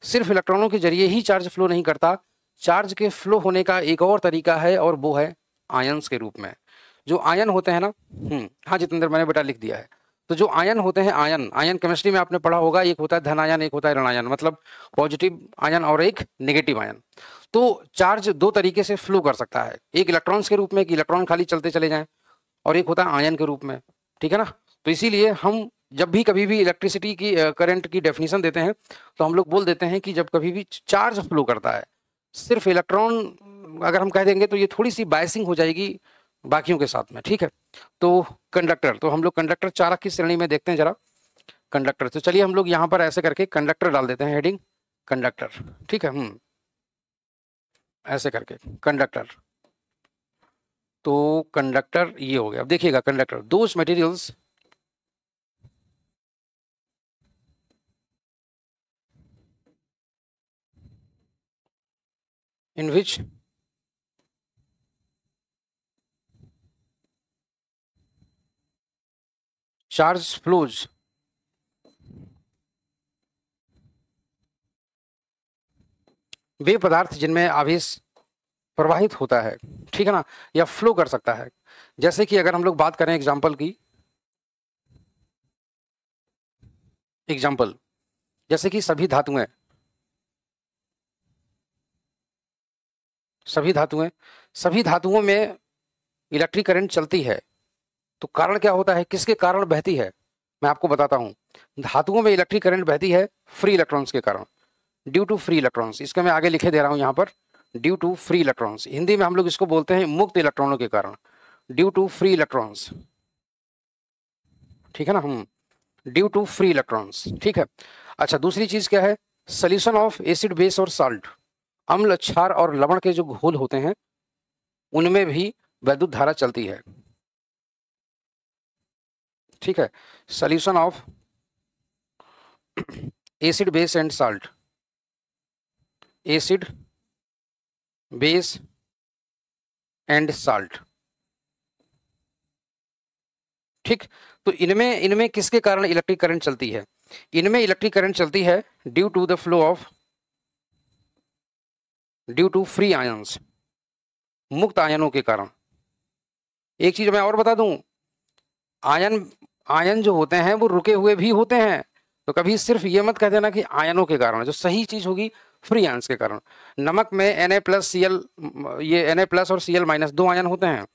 सिर्फ इलेक्ट्रॉनों के जरिए ही चार्ज फ्लो नहीं करता। चार्ज के फ्लो होने का एक और तरीका है, और वो है आयंस के रूप में। जो आयन होते हैं ना, हाँ जितेंद्र मैंने बेटा लिख दिया है। तो जो आयन होते हैं, आयन, आयन केमिस्ट्री में आपने पढ़ा होगा, एक होता है धन आयन, एक होता है ऋण आयन, मतलब पॉजिटिव आयन और एक नेगेटिव आयन। तो चार्ज दो तरीके से फ्लो कर सकता है, एक इलेक्ट्रॉन्स के रूप में कि इलेक्ट्रॉन खाली चलते चले जाएं, और एक होता है आयन के रूप में, ठीक है ना। तो इसीलिए हम जब भी कभी भी इलेक्ट्रिसिटी की करंट की डेफिनेशन देते हैं, तो हम लोग बोल देते हैं कि जब कभी भी चार्ज फ्लो करता है, सिर्फ इलेक्ट्रॉन अगर हम कह देंगे तो ये थोड़ी सी बायसिंग हो जाएगी बाकियों के साथ में, ठीक है। तो कंडक्टर, तो हम लोग कंडक्टर चालक की श्रेणी में देखते हैं जरा कंडक्टर। तो चलिए हम लोग यहाँ पर ऐसे करके कंडक्टर डाल देते हैं, हेडिंग कंडक्टर, ठीक है। ऐसे करके कंडक्टर, तो कंडक्टर ये हो गया। अब देखिएगा conductor, those materials in which charge flows वे पदार्थ जिनमें आवेश प्रवाहित होता है, ठीक है ना, या फ्लो कर सकता है। जैसे कि अगर हम लोग बात करें एग्जाम्पल की, एग्जाम्पल जैसे कि सभी धातुएं, सभी धातुओं में इलेक्ट्रिक करंट चलती है। तो कारण क्या होता है, किसके कारण बहती है, मैं आपको बताता हूं। धातुओं में इलेक्ट्रिक करंट बहती है फ्री इलेक्ट्रॉन्स के कारण, ड्यू टू फ्री इलेक्ट्रॉन्स। इसका मैं आगे लिखे दे रहा हूं यहां पर, due to free electrons. Hindi में हम लोग इसको बोलते हैं मुक्त इलेक्ट्रॉनों के कारण, ड्यू टू फ्री इलेक्ट्रॉन्स, ठीक है ना। ड्यू टू फ्री इलेक्ट्रॉन्स, ठीक है। अच्छा दूसरी चीज क्या है, सोल्यूशन ऑफ एसिड बेस और साल्ट। अम्ल, क्षार और लवण के जो घोल होते हैं उनमें भी वैद्युत धारा चलती है, ठीक है। Solution of acid base and salt, acid base and salt. ठीक, तो इनमें इनमें किसके कारण इलेक्ट्रिक करंट चलती है? इनमें इलेक्ट्रिक करंट चलती है due to the flow of, due to free ions, मुक्त आयनों के कारण। एक चीज मैं और बता दूं, आयन आयन जो होते हैं वो रुके हुए भी होते हैं, तो कभी सिर्फ ये मत कह देना कि आयनों के कारण। जो सही चीज होगी फ्री आयंस के कारण। नमक में Na+Cl, ये Na+ और Cl- 2 आयन होते हैं,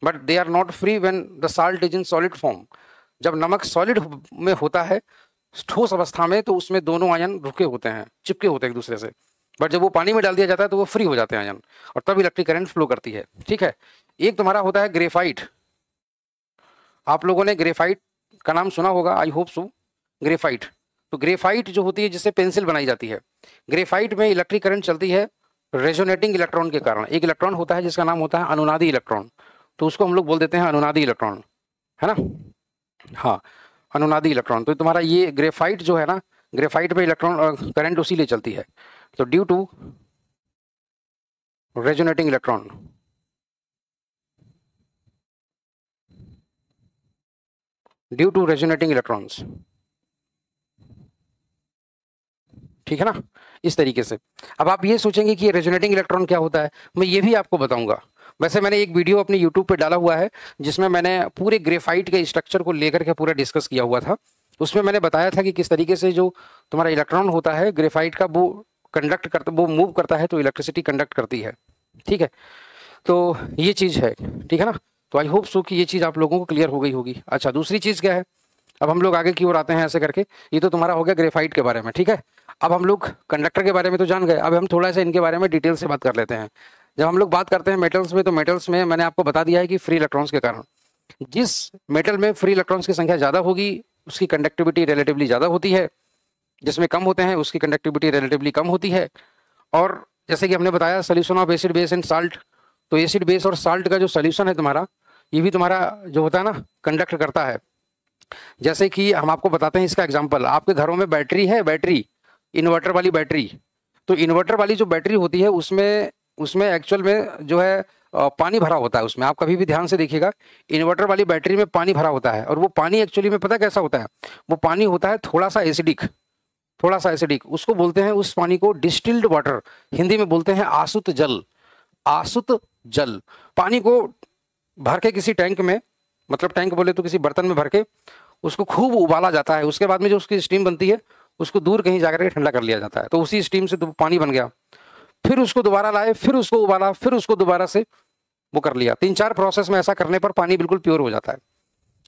but they are not free when the salt is in solid form. जब नमक सॉलिड में होता है, ठोस अवस्था में, तो उसमें दोनों आयन रुके होते हैं, चिपके होते हैं एक दूसरे से, बट जब वो पानी में डाल दिया जाता है तो वो फ्री हो जाते हैं आयन, और तब इलेक्ट्रिक करंट फ्लो करती है। ठीक है, एक तुम्हारा होता है ग्रेफाइट। आप लोगों ने ग्रेफाइट का नाम सुना होगा, आई होप सो। ग्रेफाइट, तो ग्रेफाइट जो होती है जिससे पेंसिल बनाई जाती है, ग्रेफाइट में इलेक्ट्रिक करंट चलती है रेजोनेटिंग इलेक्ट्रॉन के कारण। एक इलेक्ट्रॉन होता है जिसका नाम होता है अनुनादी इलेक्ट्रॉन, तो उसको हम लोग बोल देते हैं अनुनादी इलेक्ट्रॉन, है ना। हाँ, अनुनादी इलेक्ट्रॉन। तो तुम्हारा ये ग्रेफाइट जो है ना, ग्रेफाइट में इलेक्ट्रॉन करंट उसी लिए चलती है, तो due to resonating electron, due to resonating electrons. ठीक है ना, इस तरीके से। अब आप ये सोचेंगे कि ये रेजोनेटिंग इलेक्ट्रॉन क्या होता है, मैं ये भी आपको बताऊंगा। वैसे मैंने एक वीडियो अपने यूट्यूब पे डाला हुआ है जिसमें मैंने पूरे ग्रेफाइट के स्ट्रक्चर को लेकर के पूरा डिस्कस किया हुआ था। उसमें मैंने बताया था कि किस तरीके से जो तुम्हारा इलेक्ट्रॉन होता है ग्रेफाइट का, वो कंडक्ट करता, वो मूव करता है तो इलेक्ट्रिसिटी कंडक्ट करती है। ठीक है, तो ये चीज़ है। ठीक है ना, तो आई होप सो कि ये चीज़ आप लोगों को क्लियर हो गई होगी। अच्छा, दूसरी चीज़ क्या है, अब हम लोग आगे की ओर आते हैं ऐसे करके। ये तो तुम्हारा हो गया ग्रेफाइट के बारे में। ठीक है, अब हम लोग कंडक्टर के बारे में तो जान गए, अब हम थोड़ा सा इनके बारे में डिटेल से बात कर लेते हैं। जब हम लोग बात करते हैं मेटल्स में, तो मेटल्स में मैंने आपको बता दिया है कि फ्री इलेक्ट्रॉन्स के कारण, जिस मेटल में फ्री इलेक्ट्रॉन्स की संख्या ज़्यादा होगी उसकी कंडक्टिविटी रिलेटिवली ज़्यादा होती है, जिसमें कम होते हैं उसकी कंडक्टिविटी रिलेटिवली कम होती है। और जैसे कि हमने बताया solution of acid base and salt, तो एसिड बेस और साल्ट का जो सोल्यूशन है तुम्हारा, ये भी तुम्हारा जो होता है ना कंडक्ट करता है। जैसे कि हम आपको बताते हैं इसका एग्जांपल, आपके घरों में बैटरी है, बैटरी इन्वर्टर वाली बैटरी, तो इन्वर्टर वाली जो बैटरी होती है उसमें उसमें एक्चुअल में जो है पानी भरा होता है उसमें। आप कभी भी ध्यान से देखिएगा, इन्वर्टर वाली बैटरी में पानी भरा होता है, और वो पानी एक्चुअली में पता कैसा होता है, वो पानी होता है थोड़ा सा एसिडिक, थोड़ा सा एसिडिक। उसको बोलते हैं, उस पानी को डिस्टिल्ड वाटर, हिंदी में बोलते हैं आसुत जल। आसुत जल, पानी को भर के किसी टैंक में, मतलब टैंक बोले तो किसी बर्तन में भर के उसको खूब उबाला जाता है। उसके बाद में जो उसकी स्टीम बनती है उसको दूर कहीं जाकर के ठंडा कर लिया जाता है, तो उसी स्टीम से तो पानी बन गया। फिर उसको दोबारा लाए, फिर उसको उबाला, फिर उसको दोबारा से वो कर लिया। 3-4 प्रोसेस में ऐसा करने पर पानी बिल्कुल प्योर हो जाता है।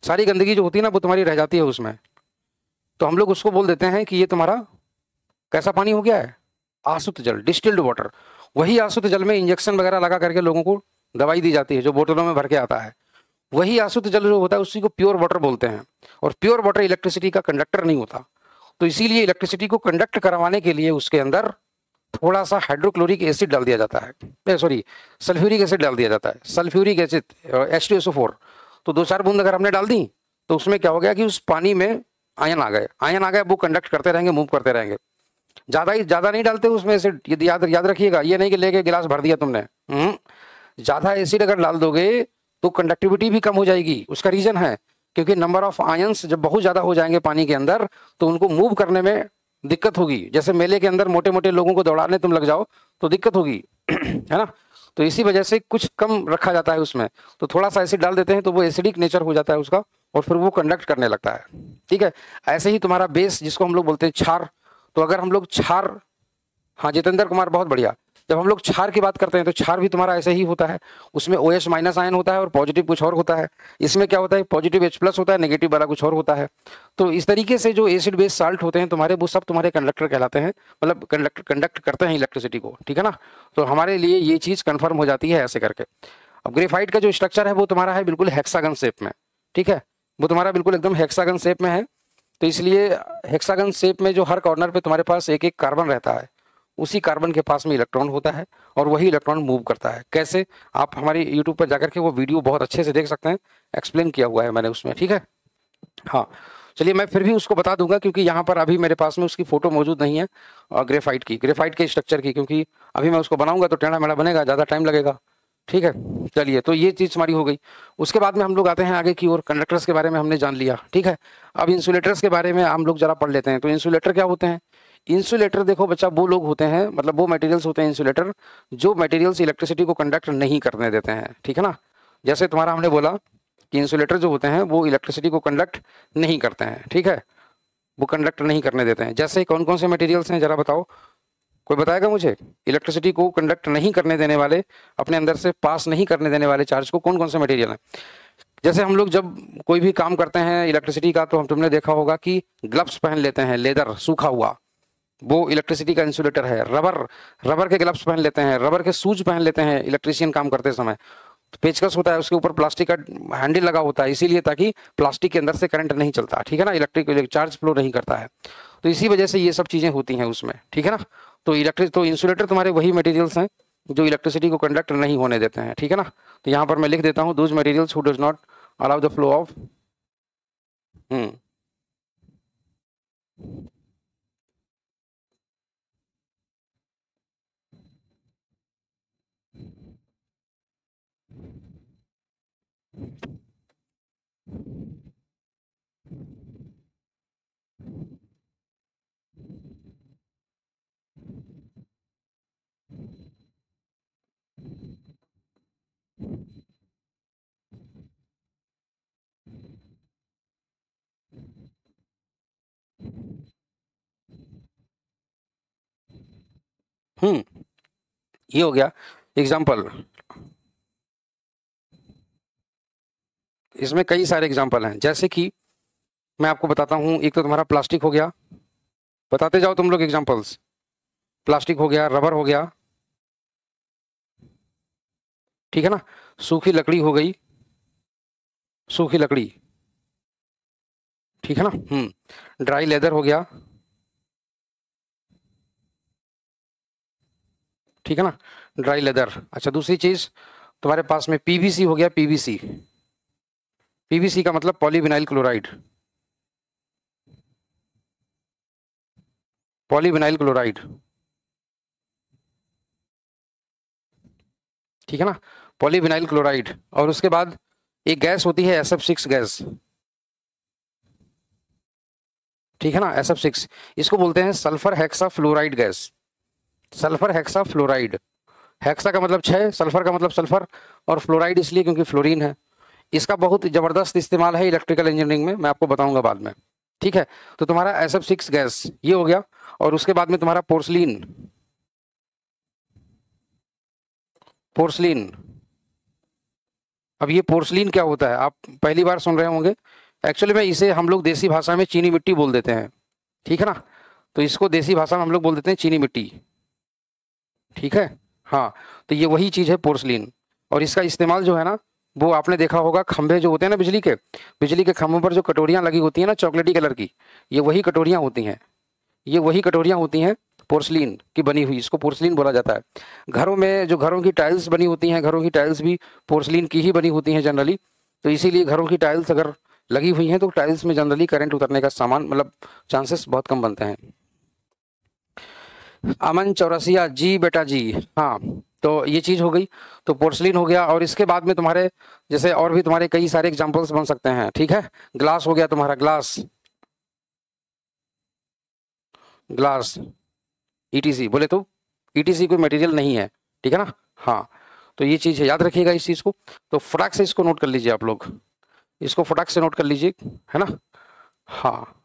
सारी गंदगी जो होती है ना वो तुम्हारी रह जाती है उसमें। तो हम लोग उसको बोल देते हैं कि ये तुम्हारा कैसा पानी हो गया है, आसुत जल, डिस्टिल्ड वाटर। वही आसुत जल में इंजेक्शन वगैरह लगा करके लोगों को दवाई दी जाती है जो बोतलों में भर के आता है। वही आसुत जल जो होता है उसी को प्योर वाटर बोलते हैं। और प्योर वाटर इलेक्ट्रिसिटी का कंडक्टर नहीं होता, तो इसीलिए इलेक्ट्रिसिटी को कंडक्ट करवाने के लिए उसके अंदर थोड़ा सा हाइड्रोक्लोरिक एसिड डाल दिया जाता है, सॉरी सल्फ्यूरिक एसिड डाल दिया जाता है, सल्फ्यूरिक एसिड H2SO4। तो 2-4 बूंद अगर हमने डाल दी तो उसमें क्या हो गया कि उस पानी में आयन आ गए, आयन आ गए, वो कंडक्ट करते रहेंगे, मूव करते रहेंगे। ज़्यादा नहीं डालते उसमें एसिड, ये याद रखिएगा, ये नहीं कि लेके गिलास भर दिया तुमने। ज़्यादा एसिड अगर डाल दोगे तो कंडक्टिविटी भी कम हो जाएगी। उसका रीज़न है क्योंकि नंबर ऑफ आयंस जब बहुत ज़्यादा हो जाएंगे पानी के अंदर तो उनको मूव करने में दिक्कत होगी। जैसे मेले के अंदर मोटे मोटे लोगों को दौड़ाने तुम लग जाओ तो दिक्कत होगी है ना। तो इसी वजह से कुछ कम रखा जाता है उसमें, तो थोड़ा सा एसिड डाल देते हैं तो वो एसिडिक नेचर हो जाता है उसका, और फिर वो कंडक्ट करने लगता है। ठीक है, ऐसे ही तुम्हारा बेस जिसको हम लोग बोलते हैं क्षार, तो अगर हम लोग क्षार, हाँ जितेंद्र कुमार बहुत बढ़िया, जब हम लोग क्षार की बात करते हैं तो क्षार भी तुम्हारा ऐसे ही होता है। उसमें OH- आयन होता है और पॉजिटिव कुछ और होता है। इसमें क्या होता है, पॉजिटिव H+ होता है, नेगेटिव वाला कुछ और होता है। तो इस तरीके से जो एसिड बेस साल्ट होते हैं तुम्हारे, वो सब तुम्हारे कंडक्टर कहलाते हैं, मतलब कंडक्ट करते हैं इलेक्ट्रिसिटी को। ठीक है ना, तो हमारे लिए ये चीज़ कन्फर्म हो जाती है ऐसे करके। अब ग्रेफाइट का जो स्ट्रक्चर है वो तुम्हारा है बिल्कुल हेक्सागन शेप में। ठीक है, वो तुम्हारा बिल्कुल एकदम हेक्सागन शेप में है, तो इसलिए हेक्सागन शेप में जो हर कॉर्नर पे तुम्हारे पास एक एक कार्बन रहता है, उसी कार्बन के पास में इलेक्ट्रॉन होता है और वही इलेक्ट्रॉन मूव करता है। कैसे, आप हमारे यूट्यूब पर जाकर के वो वीडियो बहुत अच्छे से देख सकते हैं, एक्सप्लेन किया हुआ है मैंने उसमें। ठीक है, हाँ, चलिए मैं फिर भी उसको बता दूंगा, क्योंकि यहाँ पर अभी मेरे पास में उसकी फोटो मौजूद नहीं है ग्रेफाइट के स्ट्रक्चर की, क्योंकि अभी मैं उसको बनाऊंगा तो टेढ़ा मेढ़ा बनेगा, ज़्यादा टाइम लगेगा। ठीक है, चलिए तो ये चीज़ हमारी हो गई। उसके बाद में हम लोग आते हैं आगे की ओर। कंडक्टर्स के बारे में हमने जान लिया, ठीक है। अब इंसुलेटर्स के बारे में हम लोग जरा पढ़ लेते हैं। तो इंसुलेटर क्या होते हैं? इंसुलेटर देखो बच्चा, वो लोग होते हैं, मतलब वो मटेरियल्स होते हैं इंसुलेटर, जो मटेरियल्स इलेक्ट्रिसिटी को कंडक्ट नहीं करने देते हैं, ठीक है ना। जैसे तुम्हारा हमने बोला कि इंसुलेटर जो होते हैं वो इलेक्ट्रिसिटी को कंडक्ट नहीं करते हैं, ठीक है, वो कंडक्ट नहीं करने देते हैं। जैसे कौन कौन से मटेरियल्स हैं जरा बताओ, कोई बताएगा मुझे? इलेक्ट्रिसिटी को कंडक्ट नहीं करने देने वाले, अपने अंदर से पास नहीं करने देने वाले चार्ज को कौन कौन से मटेरियल हैं? जैसे हम लोग जब कोई भी काम करते हैं इलेक्ट्रिसिटी का, तो हम तुमने देखा होगा कि ग्लव्स पहन लेते हैं, लेदर सूखा हुआ, वो इलेक्ट्रिसिटी का इंसुलेटर है। रबर, रबर के ग्लव्स पहन लेते हैं, रबर के शूज पहन लेते हैं इलेक्ट्रिशियन काम करते समय। तो पेचकस होता है, उसके ऊपर प्लास्टिक का हैंडल लगा होता है, इसीलिए ताकि प्लास्टिक के अंदर से करंट नहीं चलता, ठीक है ना, इलेक्ट्रिक चार्ज फ्लो नहीं करता है। तो इसी वजह से ये सब चीजें होती हैं उसमें, ठीक है ना। तो इंसुलेटर तुम्हारे वही मटेरियल्स हैं जो इलेक्ट्रिसिटी को कंडक्ट नहीं होने देते हैं, ठीक है ना। तो यहाँ पर मैं लिख देता हूँ, those materials who does not allow the flow of. Hmm hmm ये हो गया एग्जाम्पल। इसमें कई सारे एग्जाम्पल हैं, जैसे कि मैं आपको बताता हूँ। एक तो तुम्हारा प्लास्टिक हो गया, बताते जाओ तुम लोग एग्जाम्पल्स। प्लास्टिक हो गया, रबर हो गया, ठीक है ना। सूखी लकड़ी हो गई, सूखी लकड़ी, ठीक है ना। ड्राई लेदर हो गया, ठीक है ना, ड्राई लेदर। अच्छा, दूसरी चीज तुम्हारे पास में पीवीसी हो गया, पीवीसी। पीवीसी का मतलब पॉलीविनाइल क्लोराइड, पॉलीविनाइल क्लोराइड, ठीक है ना, पॉलीविनाइल क्लोराइड। और उसके बाद एक गैस होती है SF6 गैस, ठीक है ना, SF6। इसको बोलते हैं sulphur hexa fluoride gas, sulphur hexa fluoride. Hexa का मतलब 6, सल्फर का मतलब सल्फर, और फ्लोराइड इसलिए क्योंकि फ्लोरीन है। इसका बहुत जबरदस्त इस्तेमाल है इलेक्ट्रिकल इंजीनियरिंग में, मैं आपको बताऊंगा बाद में, ठीक है। तो तुम्हारा SF6 गैस ये हो गया। और उसके बाद में तुम्हारा पोर्सलिन, पोर्सलिन। अब ये पोर्सलिन क्या होता है आप पहली बार सुन रहे होंगे। एक्चुअली में इसे हम लोग देसी भाषा में चीनी मिट्टी बोल देते हैं, ठीक है ना। तो इसको देसी भाषा में हम लोग बोल देते हैं चीनी मिट्टी, ठीक है। हाँ, तो ये वही चीज है पोर्सलिन। और इसका इस्तेमाल जो है ना, वो आपने देखा होगा, खंभे जो होते हैं ना बिजली के खंभों पर जो कटोरियां लगी होती हैं ना चॉकलेटी कलर की, ये वही कटोरियां होती हैं, ये वही कटोरियां होती हैं पोर्सलिन की बनी हुई, इसको पोर्सलिन बोला जाता है। घरों में जो घरों की टाइल्स बनी होती हैं, घरों की टाइल्स भी पोर्सलिन की ही बनी होती हैं जनरली। तो इसीलिए घरों की टाइल्स अगर लगी हुई हैं तो टाइल्स में जनरली करंट उतरने का सामान मतलब चांसेस बहुत कम बनते हैं। अमन चौरसिया जी, बेटा जी। हाँ, तो ये चीज हो गई। तो पोर्सलिन हो गया। और इसके बाद में तुम्हारे जैसे और भी तुम्हारे कई सारे एग्जांपल्स बन सकते हैं, ठीक है। ग्लास हो गया तुम्हारा, ग्लास, ग्लास, ETC बोले तो ETC कोई मटेरियल नहीं है, ठीक है ना। हाँ, तो ये चीज है, याद रखिएगा इस चीज को। तो फटाक से इसको नोट कर लीजिए आप लोग, इसको फटाक से नोट कर लीजिए, है ना। हाँ,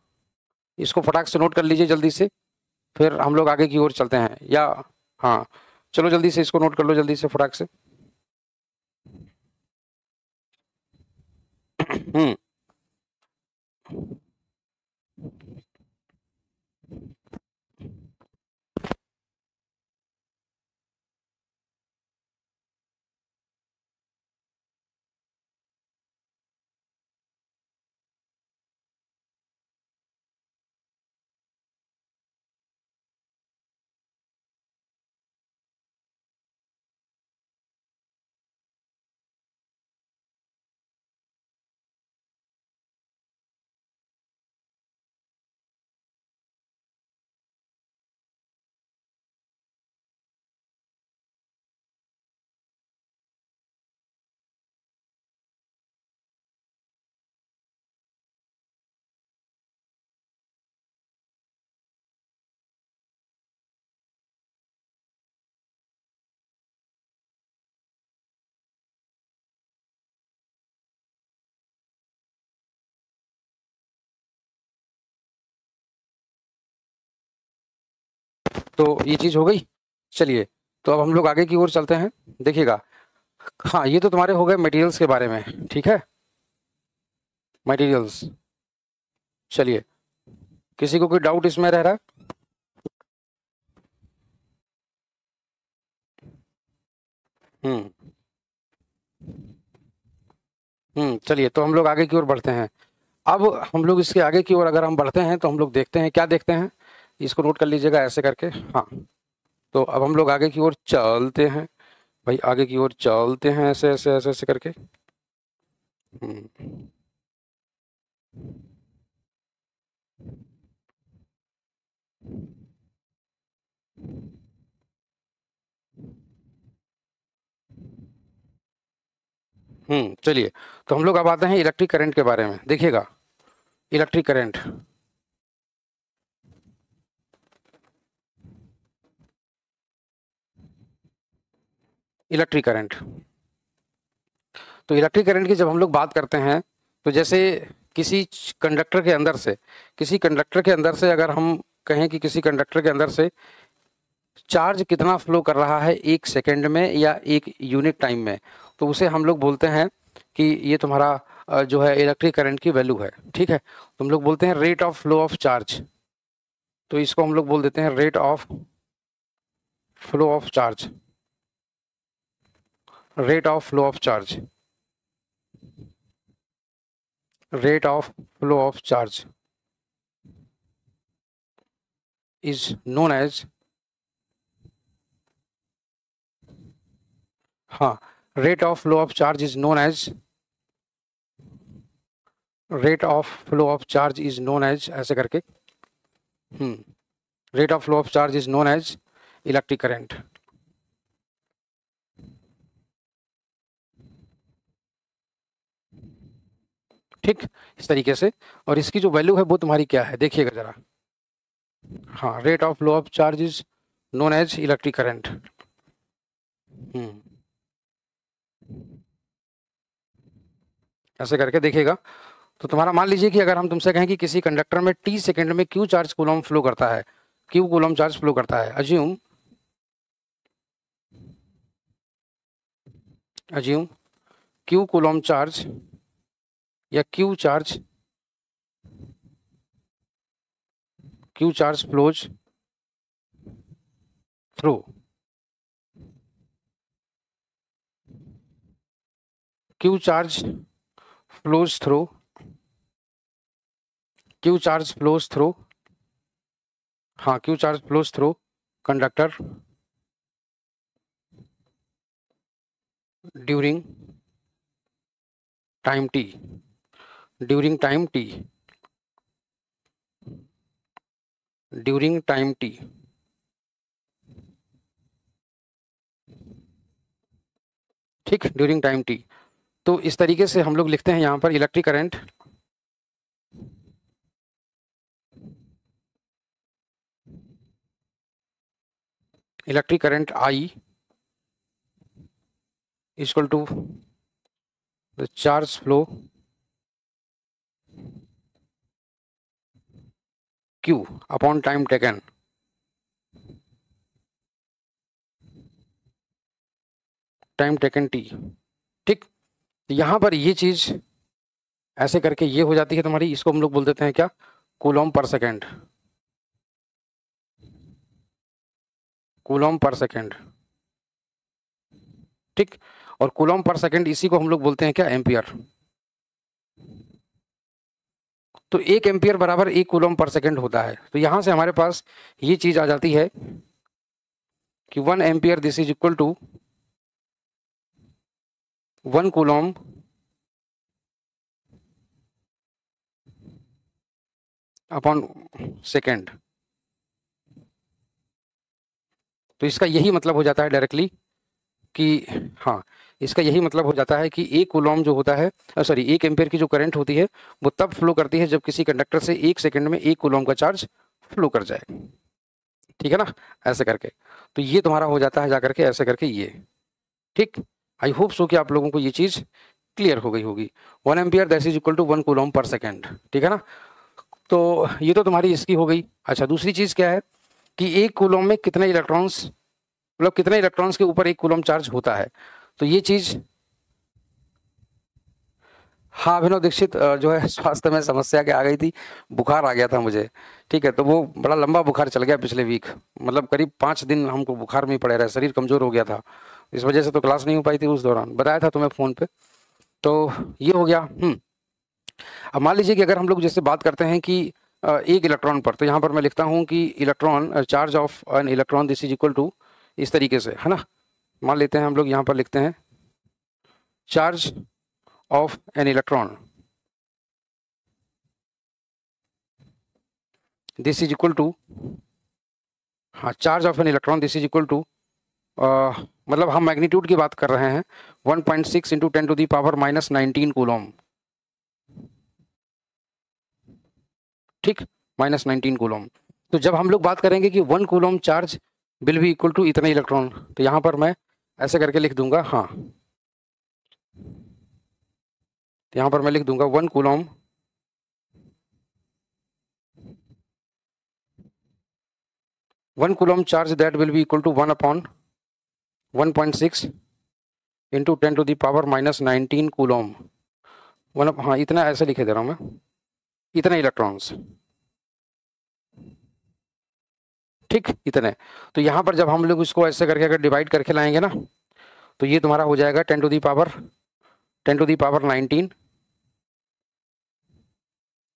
इसको फटाक से नोट कर लीजिए जल्दी से, फिर हम लोग आगे की ओर चलते हैं। या हाँ, चलो जल्दी से इसको नोट कर लो, जल्दी से फटाक से। हम्म तो ये चीज़ हो गई। चलिए, तो अब हम लोग आगे की ओर चलते हैं। देखिएगा, हाँ ये तो तुम्हारे हो गए मटेरियल्स के बारे में, ठीक है, मटेरियल्स। चलिए, किसी को कोई डाउट इसमें रह रहा है? हम्म चलिए, तो हम लोग आगे की ओर बढ़ते हैं। अब हम लोग इसके आगे की ओर अगर हम बढ़ते हैं तो हम लोग देखते हैं, क्या देखते हैं, इसको नोट कर लीजिएगा ऐसे करके। हाँ, तो अब हम लोग आगे की ओर चलते हैं भाई, आगे की ओर चलते हैं ऐसे ऐसे ऐसे ऐसे करके। हम्म चलिए, तो हम लोग अब आते हैं इलेक्ट्रिक करंट के बारे में। देखिएगा, इलेक्ट्रिक करंट, इलेक्ट्रिक करंट। तो इलेक्ट्रिक करंट की जब हम लोग बात करते हैं, तो जैसे किसी कंडक्टर के अंदर से, किसी कंडक्टर के अंदर से अगर हम कहें कि किसी कंडक्टर के अंदर से चार्ज कितना फ्लो कर रहा है एक सेकंड में या एक यूनिट टाइम में, तो उसे हम लोग बोलते हैं कि ये तुम्हारा जो है इलेक्ट्रिक करंट की वैल्यू है, ठीक है। तो हम लोग बोलते हैं rate of flow of charge, तो इसको हम लोग बोल देते हैं rate of flow of charge, rate of flow of charge, rate of flow of charge is known as, हाँ, rate of flow of charge is known as, rate of flow of charge is known as ऐसे करके, rate of flow of charge is known as electric current. ठीक, इस तरीके से। और इसकी जो वैल्यू है वो तुम्हारी क्या है, देखिएगा जरा। हाँ, rate of flow of charge is known as electric current. ऐसे करके देखिएगा। तो तुम्हारा मान लीजिए कि अगर हम तुमसे कहें कि किसी कंडक्टर में टी सेकंड में क्यू चार्ज कूलम फ्लो करता है, क्यू कूलम चार्ज फ्लो करता है, अज्यूम क्यू कूलम चार्ज या Q charge flows through, Q charge flows through, Q charge flows through, हाँ, Q charge flows through conductor during time T, during time T, during time T. ठीक, during time T. तो इस तरीके से हम लोग लिखते हैं यहाँ पर electric current, electric current I equal to the charge flow Q upon time taken, time taken T। ठीक, यहां पर ये चीज ऐसे करके ये हो जाती है तुम्हारी, इसको हम लोग बोल देते हैं क्या, coulomb per second, coulomb per second. ठीक, और कूलम पर सेकेंड इसी को हम लोग बोलते हैं क्या, एम्पियर। तो एक एम्पियर बराबर एक कूलम पर सेकेंड होता है। तो यहां से हमारे पास ये चीज आ जाती है कि 1 ampere this is equal to 1 coulomb upon second. तो इसका यही मतलब हो जाता है डायरेक्टली कि, हाँ, इसका यही मतलब हो जाता है कि एक कूलम जो होता है, सॉरी, एक एम्पियर की जो करंट होती है वो तब फ्लो करती है जब किसी कंडक्टर से एक सेकंड में एक कूलम का चार्ज फ्लो कर जाए। ठीक है ना, ऐसे करके। तो ये तुम्हारा हो जाता है जाकर के ऐसे करके ये। ठीक, आई होप सो कि आप लोगों को ये चीज क्लियर हो गई होगी। 1 ampere that is equal to 1 coulomb per second. ठीक है ना, तो ये तो तुम्हारी इसकी हो गई। अच्छा, दूसरी चीज क्या है कि एक कूलम में कितने इलेक्ट्रॉन्स, मतलब कितने इलेक्ट्रॉन्स के ऊपर एक कूलम चार्ज होता है। तो ये चीज, हाँ अभिनव दीक्षित जो है स्वास्थ्य में समस्या के आ गई थी, बुखार आ गया था मुझे। ठीक है, तो वो बड़ा लंबा बुखार चल गया पिछले वीक, मतलब करीब 5 दिन हमको बुखार में ही पड़े रहे, शरीर कमजोर हो गया था, इस वजह से तो क्लास नहीं हो पाई थी उस दौरान, बताया था तुम्हें फोन पे। तो ये हो गया। अब मान लीजिए कि अगर हम लोग जैसे बात करते हैं कि एक इलेक्ट्रॉन पर, तो यहाँ पर मैं लिखता हूँ कि electron, charge of an electron this is equal to, इस तरीके से है ना। मान लेते हैं हम लोग यहाँ पर लिखते हैं charge of an electron this is equal to, हाँ charge of an electron this is equal to, मतलब हम मैग्नीट्यूड की बात कर रहे हैं, 1.6 इंटू 10⁻⁻19 कूलम। ठीक, -19 कूलम। तो जब हम लोग बात करेंगे कि 1 coulomb charge will be equal to इतने इलेक्ट्रॉन, तो यहाँ पर मैं ऐसे करके लिख दूंगा, हाँ यहाँ पर मैं लिख दूंगा 1 coulomb, 1 coulomb charge that will be equal to 1/1.6 into 10⁻⁻19 coulomb. हाँ इतना ऐसे लिखे दे रहा हूँ मैं, इतने इलेक्ट्रॉन्स। ठीक, इतने। तो यहाँ पर जब हम लोग इसको ऐसे करके अगर डिवाइड करके लाएंगे ना, तो ये तुम्हारा हो जाएगा 10⁻19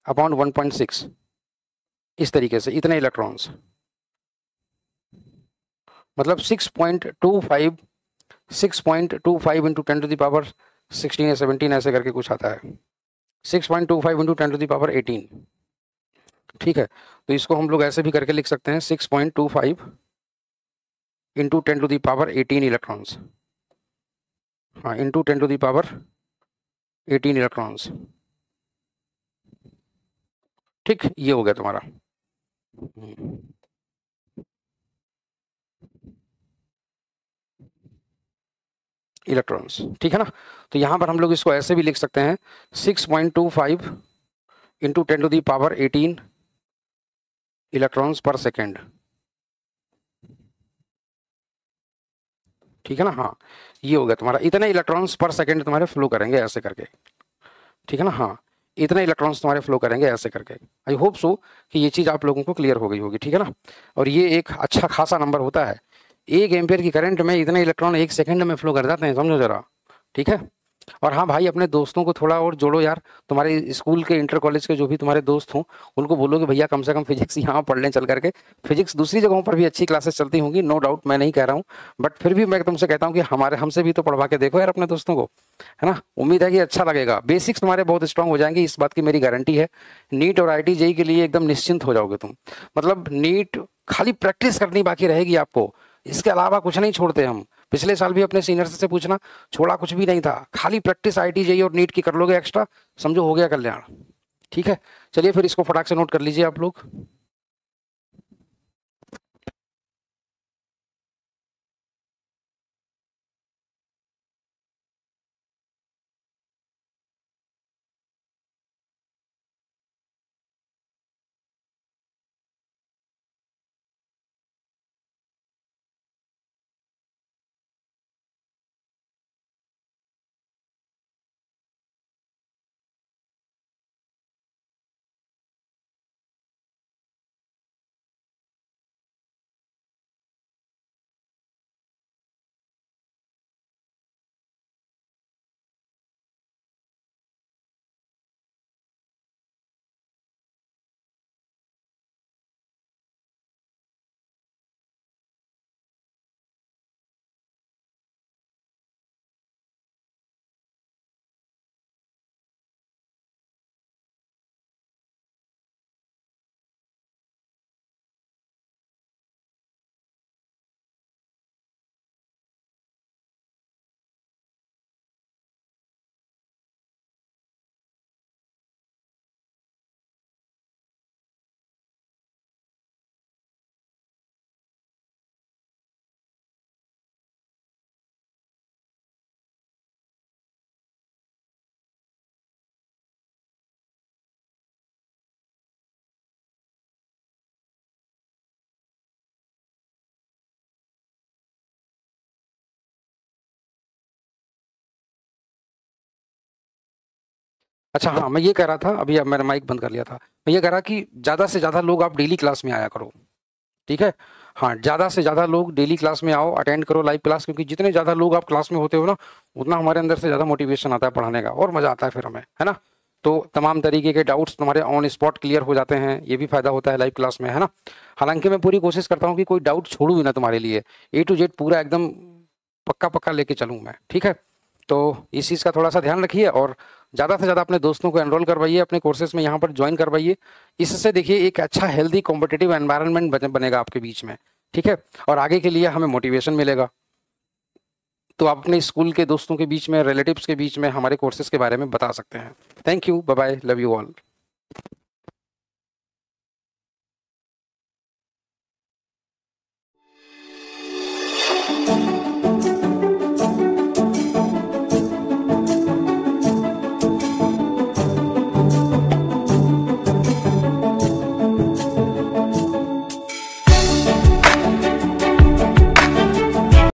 अपॉन 1.6, इस तरीके से, इतने इलेक्ट्रॉन्स, मतलब 6.25 इंटू 10⁻16 या 17 ऐसे करके कुछ आता है, 6.25 इंटू 10⁻18। ठीक है, तो इसको हम लोग ऐसे भी करके लिख सकते हैं 6.25 इंटू 10⁻18 इलेक्ट्रॉन्स, हाँ इंटू 10⁻18 इलेक्ट्रॉन्स। ठीक, ये हो गया तुम्हारा इलेक्ट्रॉन्स। ठीक है ना। तो यहां पर हम लोग इसको ऐसे भी लिख सकते हैं 6.25 इंटू 10⁻18 इलेक्ट्रॉन्स पर सेकेंड। ठीक है ना, हाँ ये हो गया तुम्हारा, इतने इलेक्ट्रॉन्स पर सेकेंड तुम्हारे फ्लो करेंगे ऐसे करके। ठीक है ना, हाँ इतने इलेक्ट्रॉन्स तुम्हारे फ्लो करेंगे ऐसे करके। आई होप सो कि ये चीज़ आप लोगों को क्लियर हो गई होगी। ठीक है ना, और ये एक अच्छा खासा नंबर होता है, 1 एम्पियर की करंट में इतने इलेक्ट्रॉन 1 सेकंड में फ्लो कर जाते हैं, समझो जरा। ठीक है, और हाँ भाई अपने दोस्तों को थोड़ा और जोड़ो यार, तुम्हारे स्कूल के इंटर कॉलेज के जो भी तुम्हारे दोस्त हों, उनको बोलो कि भैया कम से कम फिजिक्स यहाँ पढ़ लें चल करके। फिजिक्स दूसरी जगहों पर भी अच्छी क्लासेस चलती होंगी, नो डाउट, मैं नहीं कह रहा हूँ, बट फिर भी मैं तुमसे कहता हूँ कि हमारे हमसे भी तो पढ़वा के देखो यार अपने दोस्तों को, है ना। उम्मीद है कि अच्छा लगेगा, बेसिक्स तुम्हारे बहुत स्ट्रांग हो जाएंगे, इस बात की मेरी गारंटी है। नीट और IIT जेई के लिए एकदम निश्चिंत हो जाओगे तुम, मतलब नीट खाली प्रैक्टिस करनी बाकी रहेगी आपको, इसके अलावा कुछ नहीं छोड़ते हम। पिछले साल भी अपने सीनियर से पूछना, छोड़ा कुछ भी नहीं था, खाली प्रैक्टिस IIT जेईई और नीट की कर लोगे एक्स्ट्रा, समझो हो गया कल्याण। ठीक है, चलिए फिर इसको फटाक से नोट कर लीजिए आप लोग। अच्छा हाँ, मैं ये कह रहा था, अभी अब मैंने माइक बंद कर लिया था, मैं ये कह रहा कि ज़्यादा से ज़्यादा लोग आप डेली क्लास में आया करो, ठीक है। हाँ, ज़्यादा से ज़्यादा लोग डेली क्लास में आओ, अटेंड करो लाइव क्लास, क्योंकि जितने ज़्यादा लोग आप क्लास में होते हो ना, उतना हमारे अंदर से ज़्यादा मोटिवेशन आता है पढ़ाने का, और मज़ा आता है फिर हमें, है ना। तो तमाम तरीके के डाउट्स तुम्हारे ऑन स्पॉट क्लियर हो जाते हैं, ये भी फ़ायदा होता है लाइव क्लास में, है ना। हालांकि मैं पूरी कोशिश करता हूँ कि कोई डाउट छोड़ूँ ही ना तुम्हारे लिए, A to Z पूरा एकदम पक्का पक्का लेके चलूँ मैं, ठीक है। तो इस चीज़ का थोड़ा सा ध्यान रखिए, और ज़्यादा से ज़्यादा अपने दोस्तों को एनरोल करवाइए अपने कोर्सेज में, यहाँ पर ज्वाइन करवाइए। इससे देखिए एक अच्छा हेल्दी कॉम्पिटिटिव एनवायरनमेंट बनेगा आपके बीच में, ठीक है। और आगे के लिए हमें मोटिवेशन मिलेगा। तो आप अपने स्कूल के दोस्तों के बीच में, रिलेटिव्स के बीच में हमारे कोर्सेज के बारे में बता सकते हैं। Thank you, bye bye, love you all.